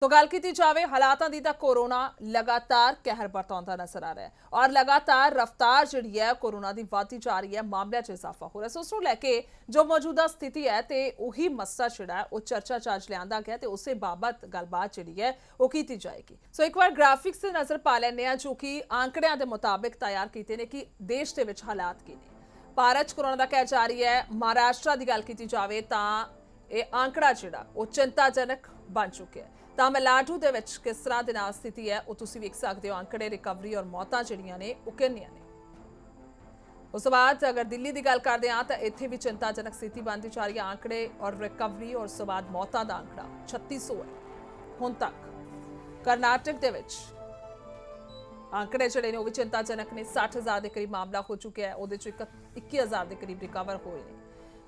तो गल की जाए हालातों की तो कोरोना लगातार कहर बरताता नजर आ रहा है और लगातार रफ्तार जी है कोरोना की बढ़ती जा रही है, मामलों च इजाफा हो रहा है। सो उसको लैके जो मौजूदा स्थिति है तो उही मसला जोड़ा है वो चर्चा च अज लिया गया तो उस बाबत गलबात जी है वो की जाएगी। सो एक बार ग्राफिक्स से नजर पा लें जो कि आंकड़िया के मुताबिक तैयार किए हैं कि देश के हालात की ने। भारत च कोरोना का कहर जारी है। महाराष्ट्र की गल की जाए तो यह आंकड़ा जोड़ा वो चिंताजनक बन चुके हैं। तमिलनाडु के किस तरह की स्थिति है वो तुम वेख सकते हो। आंकड़े रिकवरी और मौतां जिहड़ियां ने वो किन्नियां ने। उस बाद अगर दिल्ली की गल करते हैं तो इत्थे भी चिंताजनक स्थिति बनती जा रही है। आंकड़े और रिकवरी और उस बाद मौतां का आंकड़ा 3600 है हुण तक। कर्नाटक के आंकड़े जिहड़े ने वो भी चिंताजनक ने। 60,000 के करीब मामला हो चुका है, उहदे चों 21,000 के करीब रिकवर होए ने।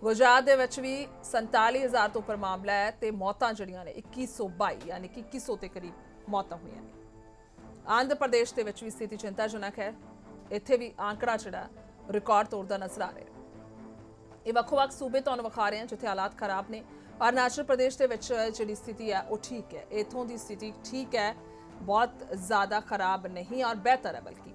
गुजरात के भी 47,000 तो उपर मामला है तो मौतां जिहड़ियां ने 2122 यानी कि 2100 के करीब मौतां हुई ने। आंध्र प्रदेश के भी स्थिति चिंताजनक है। इत्थे भी आंकड़ा जिहड़ा रिकॉर्ड तोड़ता नजर आ रहा है। ये वक्-वक् सूबे तुहानूं विखा रहे हैं जिथे हालात खराब ने। अरुणाचल प्रदेश के जिहड़ी स्थिति है वो ठीक है। इत्थों की स्थिति ठीक है, बहुत ज़्यादा खराब नहीं और बेहतर है। बल्कि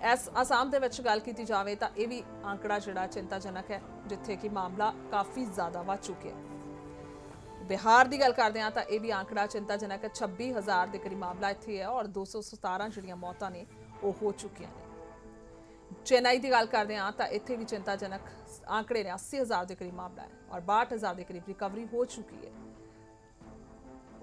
इस आसाम के गल की जाए तो यह भी आंकड़ा जोड़ा चिंताजनक है जिथे कि मामला काफ़ी ज़्यादा बढ़ चुके हैं। बिहार की गल करते हैं तो यह भी आंकड़ा चिंताजनक है। 26,000 के करीब मामला इत्थे है और 217 जिहड़ियां मौतां ने वो हो चुकी हैं। चेन्नई की गल करते हैं तो इत्थे भी चिंताजनक आंकड़े ने। 80,000 के करीब मामला है और 62,000 के करीब रिकवरी हो चुकी है।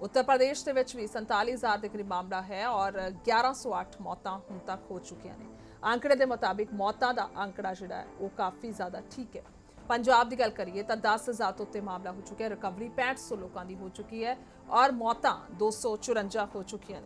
उत्तर प्रदेश के भी 47,000 के करीब मामला है और 1108 मौतां हुण तक हो चुकी हैं। आंकड़े के मुताबिक मौतां का आंकड़ा जोड़ा है वो काफ़ी ज़्यादा ठीक है। पंजाब की गल करिए तो 10,000 तो उत्ते मामला हो चुका है। रिकवरी 6500 लोगों की हो चुकी है और मौतां 254 हो चुकी हैं।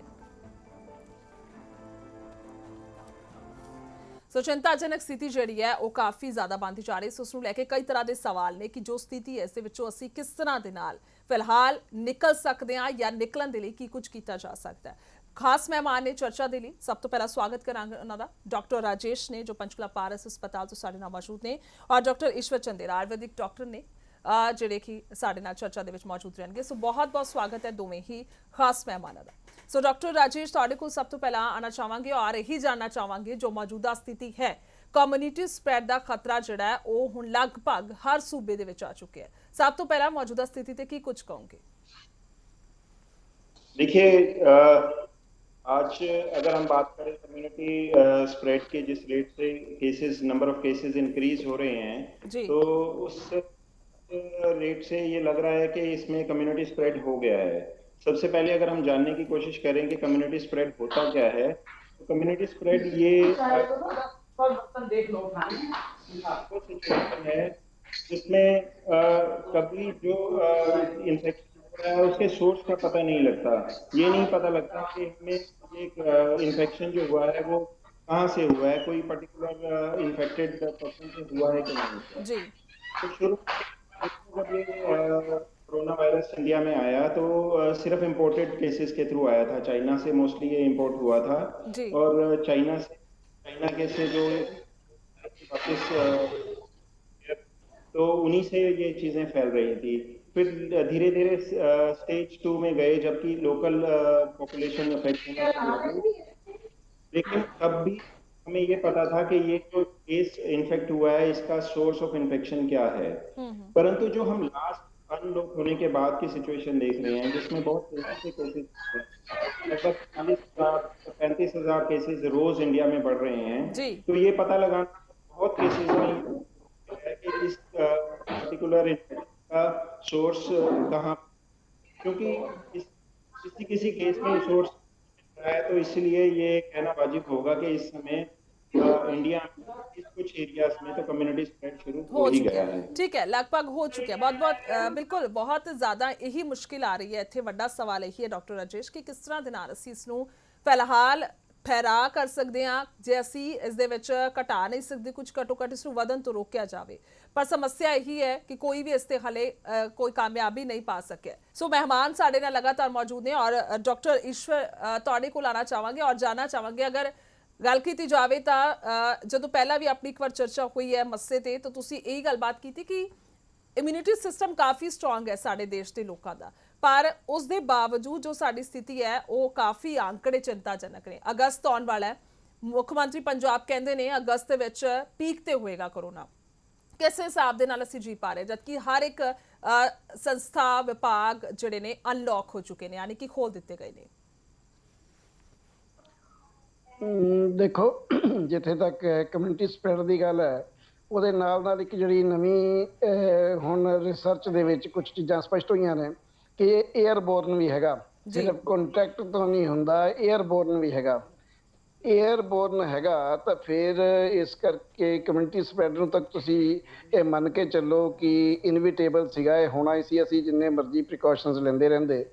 सो चिंताजनक स्थिति जी है वो काफ़ी ज़्यादा बनती जा रही है। सो उसनूं लैके कई तरह के सवाल ने कि जो स्थिति है इस असीं किस तरह के नाल फिलहाल निकल सकते हैं या निकलण दे लई की कुछ किया जा सकता है। खास मेहमान ने चर्चा के लिए सब तो पहला स्वागत करांगे उन्हां दा डॉक्टर राजेश ने जो पंचकुला पारस अस्पताल तो साडे नाल मौजूद ने और डॉक्टर ईश्वर चंदेला आयुर्वेदिक डॉक्टर ने जिहड़े कि साडे नाल चर्चा दे विच मौजूद रहणगे। सो बहुत बहुत स्वागत है दोवें ही खास मेहमानों का। सो डॉक्टर राजेश तुहाडे कोल सब तो पहला आना चाहांगे और यही जानना चाहांगे जो मौजूदा स्थिति है कम्यूनिटी स्प्रैड का खतरा जिहड़ा है वो हुण लगभग हर सूबे दे विच आ चुके हैं। सब तो पहला मौजूदा स्थिति ते की कुछ कहोगे? देखिए, आज अगर हम बात करें कम्युनिटी स्प्रेड के जिस रेट से cases number of cases increase हो रहे हैं जी। तो उस रेट से ये लग रहा है कि इसमें कम्युनिटी स्प्रेड हो गया है। सबसे पहले अगर हम जानने की कोशिश करें कि कम्युनिटी स्प्रेड होता क्या है तो कम्युनिटी स्प्रेड ये वो सिचुएशन है जिसमें कभी जो इन्फेक्शन हो रहा है उसके सोर्स का पता नहीं लगता। ये नहीं पता लगता कि हमें एक इन्फेक्शन जो हुआ है वो कहाँ से हुआ है, कोई पर्टिकुलर इन्फेक्टेड पर्सन से हुआ है कि नहीं हुआ। जी। तो शुरू जब ये कोरोना वायरस इंडिया में आया तो सिर्फ इम्पोर्टेड केसेस के थ्रू आया था। चाइना से मोस्टली ये इम्पोर्ट हुआ था जी। और चाइना के से जो वापस तो उन्हीं से ये चीजें फैल रही थी। फिर धीरे धीरे स्टेज 2 में गए जबकि लोकल पॉपुलेशन अफेक्ट होना शुरू हुई। लेकिन तब भी हमें ये पता था कि ये जो केस इन्फेक्ट हुआ है इसका सोर्स ऑफ इन्फेक्शन क्या है। परंतु जो हम लास्ट अनलॉक होने के बाद की सिचुएशन देख रहे हैं जिसमें बहुत तेजी से केसेस लगभग 40,000 35,000 केसेस रोज इंडिया में बढ़ रहे हैं। जी। तो ये पता लगाना बहुत केसेस में है कि इस पर्टिकुलर इन्फेक्शन का सोर्स कहाँ, क्योंकि इस किसी केस में सोर्स है तो इसलिए ये कहना वाजिब होगा कि इस समय इंडिया में कुछ एरियाज में तो कम्युनिटी स्प्रेड शुरू हो हो ही चुके गया हैं, है। ठीक है, लगभग हो चुके हैं। बहुत बहुत बिल्कुल बहुत ज़्यादा यही मुश्किल आ रही है। इत्थे वड्डा सवाल यही है डॉक्टर राजेश कि किस तरह दे नाल असीं इस नूं फिलहाल ठहरा कर सकते हैं जे असीं इस दे विच घटा नहीं सकते, कुछ घट्टो घट इसनूं वधन तो रोकिया जाए। पर समस्या यही है कि कोई भी इस ते हले कोई कामयाबी नहीं पा सके। सो मेहमान साडे नाल लगातार मौजूद ने और डॉक्टर ईश्वर तुहाडे कोल आना चाहांगे और जानना चाहांगे अगर गल की जाए तो जो पहला भी अपनी एक बार चर्चा हुई है मस्से ते तो तुसी यही गलबात की कि इम्यूनिटी सिस्टम काफ़ी स्ट्रोंग है साडे देश के लोगों का, ਪਰ ਉਸ ਦੇ ਬਾਵਜੂਦ ਜੋ ਸਾਡੀ ਸਥਿਤੀ ਹੈ ਉਹ ਕਾਫੀ ਆંકੜੇ ਚਿੰਤਾਜਨਕ ਨੇ। ਅਗਸਤ ਆਉਣ ਵਾਲਾ ਹੈ, ਮੁੱਖ ਮੰਤਰੀ ਪੰਜਾਬ ਕਹਿੰਦੇ ਨੇ ਅਗਸਤ ਦੇ ਵਿੱਚ ਪੀਕ ਤੇ ਹੋਏਗਾ ਕਰੋਨਾ। किस हिसाब के नाल असीं जी पा रहे, जबकि हर एक संस्था विभाग जिहड़े ने अनलॉक हो चुके हैं, यानी कि खोल दिते गए ने? देखो जिथे तक कम्यूनिटी स्प्रैड की गल है, ਉਹਦੇ ਨਾਲ ਇੱਕ ਜਿਹੜੀ ਨਵੀਂ ਹੁਣ ਰਿਸਰਚ ਦੇ ਵਿੱਚ ਕੁਝ ਚੀਜ਼ਾਂ ਸਪਸ਼ਟ ਹੋਈਆਂ ਨੇ ਕਿ 에ਅਰਬੋਰਨ ਵੀ ਹੈਗਾ, ਸਿਰਫ ਕੰਟੈਕਟ ਤੋਂ ਨਹੀਂ ਹੁੰਦਾ, 에ਅਰਬੋਰਨ ਵੀ ਹੈਗਾ। 에ਅਰਬੋਰਨ ਹੈਗਾ ਤਾਂ ਫਿਰ ਇਸ ਕਰਕੇ ਕਮਿਊਨਿਟੀ ਸਪਰੈਡ ਨੂੰ ਤੱਕ ਤੁਸੀਂ ਇਹ ਮੰਨ ਕੇ ਚੱਲੋ ਕਿ ਇਨਵਿਟੇਬਲ ਸੀਗਾ, ਇਹ ਹੋਣਾ ਹੀ ਸੀ। ਅਸੀਂ ਜਿੰਨੇ ਮਰਜ਼ੀ ਪ੍ਰੀਕਾਸ਼ਨਸ ਲੈਂਦੇ ਰਹਿੰਦੇ,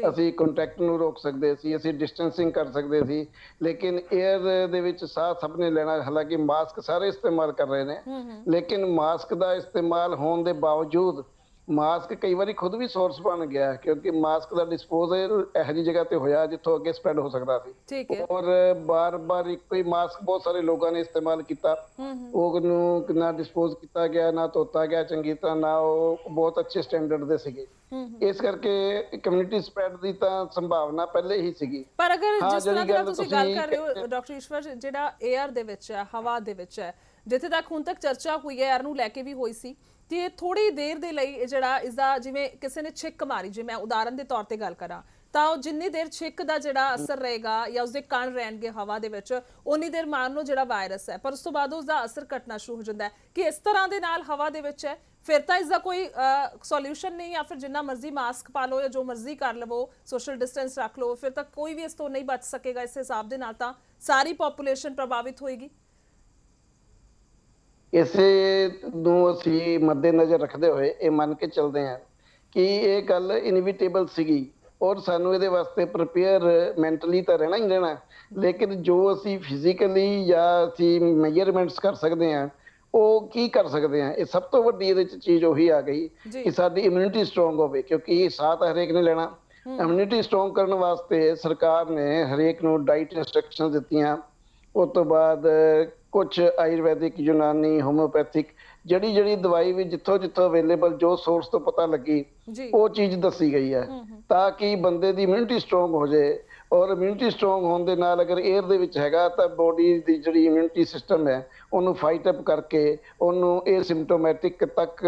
ਅਸੀਂ ਕੰਟੈਕਟ ਨੂੰ ਰੋਕ ਸਕਦੇ ਸੀ, ਅਸੀਂ ਡਿਸਟੈਂਸਿੰਗ ਕਰ ਸਕਦੇ ਸੀ, ਲੇਕਿਨ 에ਅਰ ਦੇ ਵਿੱਚ ਸਾਹ ਸਭ ਨੇ ਲੈਣਾ। ਹਾਲਾਂਕਿ ਮਾਸਕ ਸਾਰੇ ਇਸਤੇਮਾਲ ਕਰ ਰਹੇ ਨੇ, ਲੇਕਿਨ ਮਾਸਕ ਦਾ ਇਸਤੇਮਾਲ ਹੋਣ ਦੇ ਬਾਵਜੂਦ ਮਾਸਕ ਕਈ ਵਾਰੀ ਖੁਦ ਵੀ ਸੋਰਸ ਬਣ ਗਿਆ, ਕਿਉਂਕਿ ਮਾਸਕ ਦਾ ਡਿਸਪੋਜ਼ਲ ਇਹੋ ਜਿਹੀ ਜਗ੍ਹਾ ਤੇ ਹੋਇਆ ਜਿੱਥੋਂ ਅੱਗੇ ਸਪਰੈਡ ਹੋ ਸਕਦਾ ਸੀ। ਔਰ ਬਾਰ-ਬਾਰ ਇੱਕੋ ਹੀ ਮਾਸਕ ਬਹੁਤ ਸਾਰੇ ਲੋਕਾਂ ਨੇ ਇਸਤੇਮਾਲ ਕੀਤਾ, ਉਹਨੂੰ ਨਾ ਡਿਸਪੋਜ਼ ਕੀਤਾ ਗਿਆ, ਨਾ ਧੋਤਾ ਗਿਆ ਚੰਗੀ ਤਰ੍ਹਾਂ, ਨਾ ਉਹ ਬਹੁਤ ਅੱਛੇ ਸਟੈਂਡਰਡ ਦੇ ਸੀਗੇ। ਇਸ ਕਰਕੇ ਕਮਿਊਨਿਟੀ ਸਪਰੈਡ ਦੀ ਤਾਂ ਸੰਭਾਵਨਾ ਪਹਿਲੇ ਹੀ ਸੀਗੀ। ਪਰ ਅਗਰ ਜਿਸ ਤਰ੍ਹਾਂ ਦੀ ਤੁਸੀਂ ਗੱਲ ਕਰ ਰਹੇ ਹੋ ਡਾਕਟਰ ਈਸ਼ਵਰ, ਜਿਹੜਾ 에ਅਰ ਦੇ ਵਿੱਚ ਹੈ, ਹਵਾ ਦੇ ਵਿੱਚ ਹੈ, ਜਿੱਥੇ ਤੱਕ ਹੁਣ ਤੱਕ ਚਰਚਾ ਹੋਈ ਹੈ, 에ਅਰ ਨੂੰ ਲੈ ਕੇ ਵੀ ਹੋਈ ਸੀ ਕਿ ਥੋੜੀ ਦੇਰ ਦੇ ਲਈ ਜਿਹੜਾ ਇਸਦਾ, ਜਿਵੇਂ ਕਿਸੇ ਨੇ ਛਿੱਕ ਮਾਰੀ, ਜੇ ਮੈਂ ਉਦਾਹਰਨ ਦੇ ਤੌਰ ਤੇ ਗੱਲ ਕਰਾਂ, ਤਾਂ ਉਹ ਜਿੰਨੀ ਦੇਰ ਛਿੱਕ ਦਾ ਜਿਹੜਾ ਅਸਰ ਰਹੇਗਾ ਜਾਂ ਉਸਦੇ ਕਣ ਰਹਿਣਗੇ ਹਵਾ ਦੇ ਵਿੱਚ, ਉਨੀ ਦੇਰ ਮੰਨ ਲਓ ਜਿਹੜਾ ਵਾਇਰਸ ਹੈ, ਪਰ ਉਸ ਤੋਂ ਬਾਅਦ ਉਸਦਾ ਅਸਰ ਘਟਣਾ ਸ਼ੁਰੂ ਹੋ ਜਾਂਦਾ ਹੈ। ਕਿ ਇਸ ਤਰ੍ਹਾਂ ਦੇ ਨਾਲ ਹਵਾ ਦੇ ਵਿੱਚ ਹੈ, ਫਿਰ ਤਾਂ ਇਸਦਾ ਕੋਈ ਸੋਲੂਸ਼ਨ ਨਹੀਂ, ਜਾਂ ਫਿਰ ਜਿੰਨਾ ਮਰਜ਼ੀ ਮਾਸਕ ਪਾ ਲਓ ਜਾਂ ਜੋ ਮਰਜ਼ੀ ਕਰ ਲਵੋ, ਸੋਸ਼ਲ ਡਿਸਟੈਂਸ ਰੱਖ ਲਓ, ਫਿਰ ਤਾਂ ਕੋਈ ਵੀ ਇਸ ਤੋਂ ਨਹੀਂ ਬਚ ਸਕੇਗਾ। ਇਸ ਹਿਸਾਬ ਦੇ ਨਾਲ ਤਾਂ ਸਾਰੀ ਪੋਪੂਲੇਸ਼ਨ ਪ੍ਰਭਾਵਿਤ ਹੋਏਗੀ। ਇਸੇ ਨੂੰ ਅਸੀਂ ਮੱਦੇਨਜ਼ਰ ਰੱਖਦੇ ਹੋਏ ਇਹ ਮੰਨ ਕੇ ਚੱਲਦੇ ਹਾਂ ਕਿ ਇਹ ਗੱਲ ਇਨਵਿਟੇਬਲ ਸੀਗੀ, ਔਰ ਸਾਨੂੰ ਇਹਦੇ ਵਾਸਤੇ ਪ੍ਰਿਪੇਅਰ ਮੈਂਟਲੀ ਤਾਂ ਰਹਿਣਾ ਹੀ ਰਹਿਣਾ, ਲੇਕਿਨ ਜੋ ਅਸੀਂ ਫਿਜ਼ੀਕਲੀ ਜਾਂ ਅਸੀਂ ਮੈਜਰਮੈਂਟਸ ਕਰ ਸਕਦੇ ਹਾਂ ਉਹ ਕੀ ਕਰ ਸਕਦੇ ਹਾਂ। ਇਹ ਸਭ ਤੋਂ ਵੱਡੀ ਇਹਦੇ 'ਚ ਚੀਜ਼ ਉਹੀ ਆ ਗਈ ਕਿ ਸਾਡੀ ਇਮਿਊਨਿਟੀ ਸਟਰੋਂਗ ਹੋਵੇ, ਕਿਉਂਕਿ ਸਾਹ ਤਾਂ ਹਰੇਕ ਨੇ ਲੈਣਾ। ਇਮਿਊਨਿਟੀ ਸਟਰੋਂਗ ਕਰਨ ਵਾਸਤੇ ਸਰਕਾਰ ਨੇ ਹਰੇਕ ਨੂੰ ਡਾਈਟ ਇੰਸਟਰਕਸ਼ਨ ਦਿੱਤੀਆਂ, ਉਸ ਤੋਂ ਬਾਅਦ ਕੁਝ ਆਯੁਰਵੈਦਿਕ, ਯੂਨਾਨੀ, ਹੋਮਿਓਪੈਥਿਕ ਜਿਹੜੀ ਦਵਾਈ ਵੀ ਜਿੱਥੋਂ ਅਵੇਲੇਬਲ, ਜੋ ਸੋਰਸ ਤੋਂ ਪਤਾ ਲੱਗੀ ਉਹ ਚੀਜ਼ ਦੱਸੀ ਗਈ ਹੈ, ਤਾਂ ਕਿ ਬੰਦੇ ਦੀ ਇਮਿਊਨਿਟੀ ਸਟਰੋਂਗ ਹੋ ਜਾਏ। ਔਰ ਇਮਿਊਨਿਟੀ ਸਟਰੋਂਗ ਹੋਣ ਦੇ ਨਾਲ ਅਗਰ 에ਅਰ ਦੇ ਵਿੱਚ ਹੈਗਾ ਤਾਂ ਬੋਡੀ ਦੀ ਜਿਹੜੀ ਇਮਿਊਨਿਟੀ ਸਿਸਟਮ ਹੈ ਉਹਨੂੰ ਫਾਈਟ ਅਪ ਕਰਕੇ ਉਹਨੂੰ ਇਹ ਸਿੰਪਟੋਮੈਟਿਕ ਤੱਕ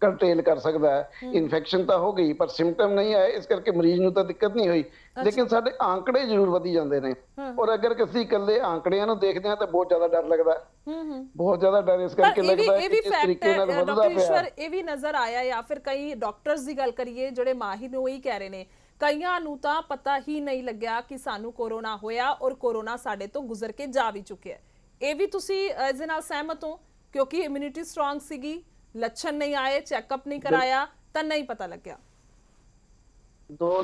ਕੰਟਰੋਲ ਕਰ ਸਕਦਾ ਹੈ। ਇਨਫੈਕਸ਼ਨ ਤਾਂ ਹੋ ਗਈ ਪਰ ਸਿੰਪਟਮ ਨਹੀਂ ਆਏ, ਇਸ ਕਰਕੇ ਮਰੀਜ਼ ਨੂੰ ਤਾਂ ਦਿੱਕਤ ਨਹੀਂ ਹੋਈ, ਲੇਕਿਨ ਸਾਡੇ ਆંકੜੇ ਜ਼ਰੂਰ ਵਧੀ ਜਾਂਦੇ ਨੇ। ਔਰ ਅਗਰ ਅਸੀਂ ਇਕੱਲੇ ਆંકੜਿਆਂ ਨੂੰ ਦੇਖਦੇ ਹਾਂ ਤਾਂ ਬਹੁਤ ਜ਼ਿਆਦਾ ਡਰ ਲੱਗਦਾ, ਬਹੁਤ ਜ਼ਿਆਦਾ ਡਰ ਇਸ ਕਰਕੇ ਲੱਗਦਾ ਹੈ ਕਿ ਇਸ ਤਰੀਕੇ ਨਾਲ ਵੱਧਦਾ ਪਿਆ। ਇਹ ਵੀ ਨਜ਼ਰ ਆਇਆ, ਜਾਂ ਫਿਰ ਕਈ ਡਾਕਟਰਸ ਦੀ ਗੱਲ ਕਰੀਏ ਜਿਹੜੇ ਮਾਹਿਰ ਨੇ ਉਹ ਹੀ ਕਹਿ ਰਹੇ ਨੇ, ਕਈਆਂ ਨੂੰ ਤਾਂ ਪਤਾ ਹੀ ਨਹੀਂ ਲੱਗਿਆ ਕਿ ਸਾਨੂੰ ਕੋਰੋਨਾ ਹੋਇਆ ਔਰ ਕੋਰੋਨਾ ਸਾਡੇ ਤੋਂ ਗੁਜ਼ਰ ਕੇ ਜਾ ਵੀ ਚੁੱਕਿਆ। ਇਹ ਵੀ ਤੁਸੀਂ ਇਸ ਦੇ ਨਾਲ ਸਹਿਮਤ ਹੋ? ਕਿਉਂਕਿ ਇਮਿਊਨਿਟੀ ਸਟਰੋਂਗ ਸੀਗੀ, ਲੱਛਣ ਨਹੀਂ ਆਏ, ਚੈੱਕਅਪ ਨਹੀਂ ਕਰਾਇਆ ਤਾਂ ਨਹੀਂ ਪਤਾ ਲੱਗਿਆ।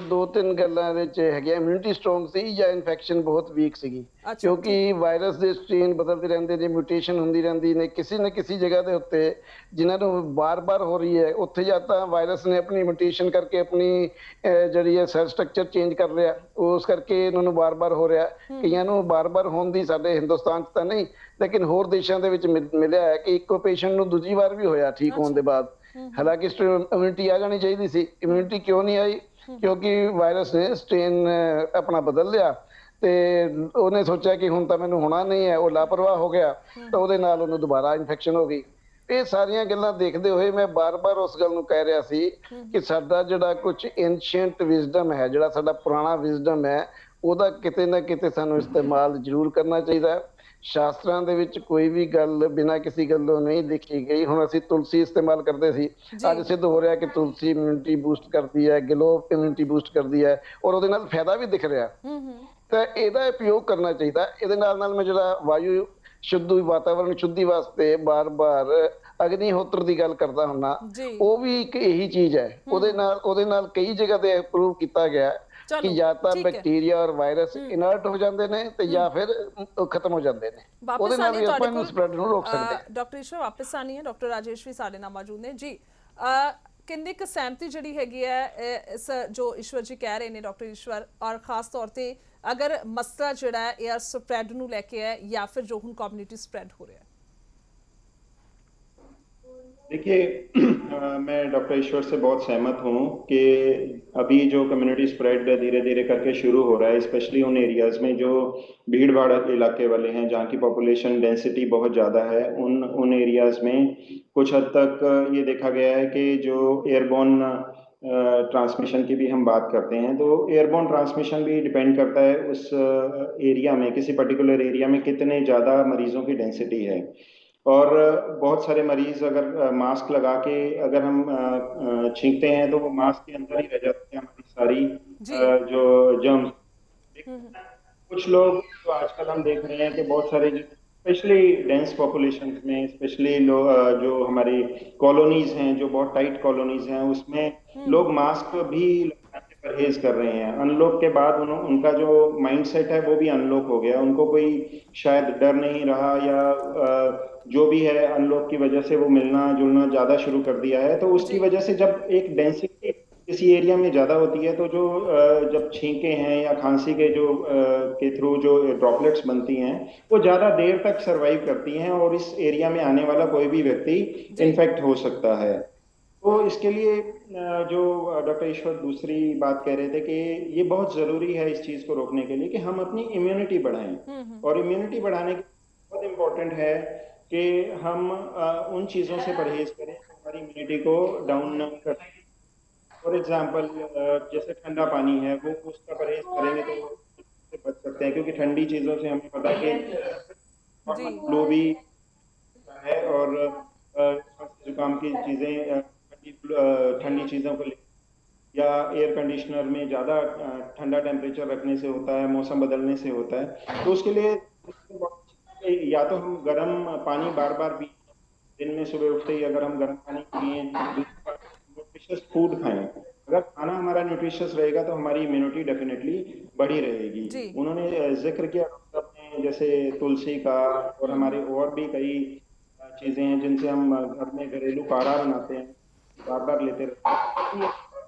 ਦੋ ਤਿੰਨ ਗੱਲਾਂ ਵਿੱਚ ਹੈਗੀਆਂ, ਇਮਿਊਨਿਟੀ ਸਟਰੋਂਗ ਸੀ ਜਾਂ ਇਨਫੈਕਸ਼ਨ ਬਹੁਤ ਵੀਕ ਸੀਗੀ, ਕਿਉਂਕਿ ਵਾਇਰਸ ਦੇ ਸਟ੍ਰੇਨ ਬਦਲਦੇ ਰਹਿੰਦੇ ਨੇ, ਮਿਊਟੇਸ਼ਨ ਹੁੰਦੀ ਰਹਿੰਦੀ ਨੇ ਕਿਸੇ ਨਾ ਕਿਸੇ ਜਗ੍ਹਾ ਦੇ ਉੱਤੇ, ਜਿਨ੍ਹਾਂ ਨੂੰ ਬਾਰ-ਬਾਰ ਹੋ ਰਹੀ ਹੈ ਉੱਥੇ ਜਾਂ ਤਾਂ ਵਾਇਰਸ ਨੇ ਆਪਣੀ ਮਿਊਟੇਸ਼ਨ ਕਰਕੇ ਆਪਣੀ ਜਿਹੜੀ ਹੈ ਸੈਲ ਸਟਰਕਚਰ ਚੇਂਜ ਕਰ ਲਿਆ, ਉਸ ਕਰਕੇ ਇਹਨਾਂ ਨੂੰ ਬਾਰ-ਬਾਰ ਹੋ ਰਿਹਾ। ਕਈਆਂ ਨੂੰ ਬਾਰ-ਬਾਰ ਹੋਣ ਦੀ ਸਾਡੇ ਹਿੰਦੁਸਤਾਨ 'ਚ ਤਾਂ ਨਹੀਂ, ਲੇਕਿਨ ਹੋਰ ਦੇਸ਼ਾਂ ਦੇ ਵਿੱਚ ਮਿਲਿਆ ਹੈ ਕਿ ਇੱਕੋ ਪੇਸ਼ੈਂਟ ਨੂੰ ਦੂਜੀ ਵਾਰ ਵੀ ਹੋਇਆ ਠੀਕ ਹੋਣ ਦੇ ਬਾਅਦ। ਹਾਲਾਂਕਿ ਇਮਿਊਨਿਟੀ ਆ ਜਾਣੀ ਚਾਹੀਦੀ ਸੀ, ਇਮਿਊਨਿਟੀ ਕਿਉਂ ਨਹੀਂ ਆਈ? ਕਿਉਂਕਿ ਵਾਇਰਸ ਨੇ ਸਟ੍ਰੇਨ ਆਪਣਾ ਬਦਲ ਲਿਆ ਤੇ ਉਹਨੇ ਸੋਚਿਆ ਕਿ ਹੁਣ ਤਾਂ ਮੈਨੂੰ ਹੋਣਾ ਨਹੀਂ ਹੈ, ਉਹ ਲਾਪਰਵਾਹ ਹੋ ਗਿਆ ਤਾਂ ਉਹਦੇ ਨਾਲ ਉਹਨੂੰ ਦੁਬਾਰਾ ਇਨਫੈਕਸ਼ਨ ਹੋ ਗਈ। ਇਹ ਸਾਰੀਆਂ ਗੱਲਾਂ ਦੇਖਦੇ ਹੋਏ ਮੈਂ ਬਾਰ-ਬਾਰ ਉਸ ਗੱਲ ਨੂੰ ਕਹਿ ਰਿਹਾ ਸੀ ਕਿ ਸਾਡਾ ਜਿਹੜਾ ਕੁਝ ਐਂਸ਼ੀਐਂਟ ਵਿਜ਼ਡਮ ਹੈ, ਜਿਹੜਾ ਸਾਡਾ ਪੁਰਾਣਾ ਵਿਜ਼ਡਮ ਹੈ, ਉਹਦਾ ਕਿਤੇ ਨਾ ਕਿਤੇ ਸਾਨੂੰ ਇਸਤੇਮਾਲ ਜ਼ਰੂਰ ਕਰਨਾ ਚਾਹੀਦਾ ਹੈ। ਸ਼ਾਸਤਰਾਂ ਦੇ ਵਿੱਚ ਕੋਈ ਵੀ ਗੱਲ ਬਿਨਾਂ ਕਿਸੇ ਗੱਲੋਂ ਨਹੀਂ ਲਿਖੀ ਗਈ। ਹੁਣ ਅਸੀਂ ਤੁਲਸੀ ਇਸਤੇਮਾਲ ਕਰਦੇ ਸੀ, ਅੱਜ ਸਿੱਧ ਹੋ ਰਿਹਾ ਕਿ ਤੁਲਸੀ ਇਮਿਊਨਿਟੀ ਬੂਸਟ ਕਰਦੀ ਹੈ, ਗਿਲੋਵ ਇਮਿਊਨਿਟੀ ਬੂਸਟ ਕਰਦੀ ਹੈ, ਔਰ ਉਹਦੇ ਨਾਲ ਫਾਇਦਾ ਵੀ ਦਿਖ ਰਿਹਾ। ਤਾਂ ਇਹਦਾ ਉਪਯੋਗ ਕਰਨਾ ਚਾਹੀਦਾ। ਇਹਦੇ ਨਾਲ ਮੈਂ ਜਿਹੜਾ ਵਾਯੂ ਸ਼ੁੱਧ ਵਾਤਾਵਰਣ ਸ਼ੁੱਧੀ ਵਾਸਤੇ ਬਾਰ-ਬਾਰ ਅਗਨੀਹੋਤਰ ਦੀ ਗੱਲ ਕਰਦਾ ਹੁੰਨਾ, ਉਹ ਵੀ ਇੱਕ ਇਹੀ ਚੀਜ਼ ਹੈ। ਉਹਦੇ ਨਾਲ ਕਈ ਜਗ੍ਹਾ ਤੇ ਪ੍ਰੂਵ ਕੀਤਾ ਗਿਆ ਕਿ ਜਾਂ ਤਾਂ ਬੈਕਟੀਰੀਆ ਔਰ ਵਾਇਰਸ ਇਨਰਟ ਹੋ ਜਾਂਦੇ ਨੇ ਤੇ ਜਾਂ ਫਿਰ ਖਤਮ ਹੋ ਜਾਂਦੇ ਨੇ, ਉਹਦੇ ਨਾਲ ਵੀ ਆਪਾਂ ਇਹਨੂੰ ਸਪਰੈਡ ਨੂੰ ਰੋਕ ਸਕਦੇ ਹਾਂ। ਡਾਕਟਰ ਈਸ਼ਵਰ ਵਾਪਸ ਆਨੀ ਹੈ, ਡਾਕਟਰ ਰਾਜੇਸ਼ ਵੀ ਸਾਡੇ ਨਾਲ ਮੌਜੂਦ ਨੇ ਜੀ। ਕਿੰਨੀ ਕੁ ਸਹਿਮਤੀ ਜਿਹੜੀ ਹੈਗੀ ਹੈ ਇਸ ਜੋ ਈਸ਼ਵਰ ਜੀ ਕਹਿ ਰਹੇ ਨੇ ਡਾਕਟਰ ਈਸ਼ਵਰ, ਔਰ ਖਾਸ ਤੌਰ ਤੇ ਅਗਰ ਮਸਲਾ ਜਿਹੜਾ ਹੈ 에ਅਰ ਸਪਰੈਡ ਨੂੰ ਲੈ ਕੇ ਹੈ ਜਾਂ ਫਿਰ ਜੋ ਹੁਣ ਕਮਿਊਨਿਟੀ ਸਪਰੈਡ ਹੋ ਰਿਹਾ ਹੈ? देखिए मैं डॉक्टर ईश्वर से बहुत सहमत हूँ कि अभी जो कम्युनिटी स्प्रेड धीरे धीरे करके शुरू हो रहा है, स्पेशली उन एरियाज में जो भीड़ भाड़ इलाके वाले हैं, जहाँ की पॉपुलेशन डेंसिटी बहुत ज़्यादा है, उन एरियाज में कुछ हद तक ये देखा गया है कि जो एयरबोर्न ट्रांसमिशन की भी हम बात करते हैं, तो एयरबोर्न ट्रांसमिशन भी डिपेंड करता है उस एरिया में, किसी पर्टिकुलर एरिया में कितने ज़्यादा मरीजों की डेंसिटी है। और बहुत सारे मरीज अगर मास्क लगा के अगर हम छींकते हैं तो वो मास्क के अंदर ही रह जाती है हमारी सारी जी। जो जर्म्स। कुछ लोग जो आजकल हम देख रहे हैं कि बहुत सारे स्पेशली डेंस पॉपुलेशन में, स्पेशली जो हमारी कॉलोनीज हैं, जो बहुत टाइट कॉलोनीज हैं, उसमें लोग मास्क भी लगाने से परहेज कर रहे हैं। अनलॉक के बाद उनका जो माइंडसेट है वो भी अनलॉक हो गया, उनको कोई शायद डर नहीं रहा, या जो भी है अनलॉक की वजह से वो मिलना जुलना ज्यादा शुरू कर दिया है। तो उसकी जी। वजह से जब एक डेंसिटी किसी एरिया में ज्यादा होती है, तो जो जब छींके हैं या खांसी के जो के थ्रू जो ड्रॉपलेट्स बनती हैं, वो ज्यादा देर तक सरवाइव करती हैं और इस एरिया में आने वाला कोई भी व्यक्ति जी। इन्फेक्ट हो सकता है। तो इसके लिए जो डॉक्टर ईश्वर दूसरी बात कह रहे थे कि ये बहुत जरूरी है इस चीज को रोकने के लिए कि हम अपनी इम्यूनिटी बढ़ाएं, और इम्यूनिटी बढ़ाने के लिए बहुत इम्पोर्टेंट है कि हम उन चीजों से परहेज करें जो हमारी इम्यूनिटी को डाउन न कर। फॉर एग्जाम्पल, जैसे ठंडा पानी है, वो उसका परहेज करेंगे तो उससे बच सकते हैं, क्योंकि ठंडी चीजों से हमें पता है कि जी। फ्लू भी है, और खांसी जुकाम की चीजें ठंडी चीजों को या एयर कंडीशनर में ज्यादा ठंडा टेम्परेचर रखने से होता है, मौसम बदलने से होता है। तो उसके लिए या तो हम गर्म पानी बार बार पी, दिन में सुबह उठते ही अगर हम गर्म पानी पिए, न्यूट्रिशियस फूड खाएं। अगर खाना हमारा न्यूट्रिशियस रहेगा तो हमारी इम्यूनिटी डेफिनेटली बढ़ी रहेगी। जी। उन्होंने जिक्र किया डॉक्टर साहब ने, जैसे तुलसी का, और हमारे और भी कई चीजें हैं जिनसे हम घर में घरेलू काढ़ा बनाते हैं, बार बार लेते रहते हैं,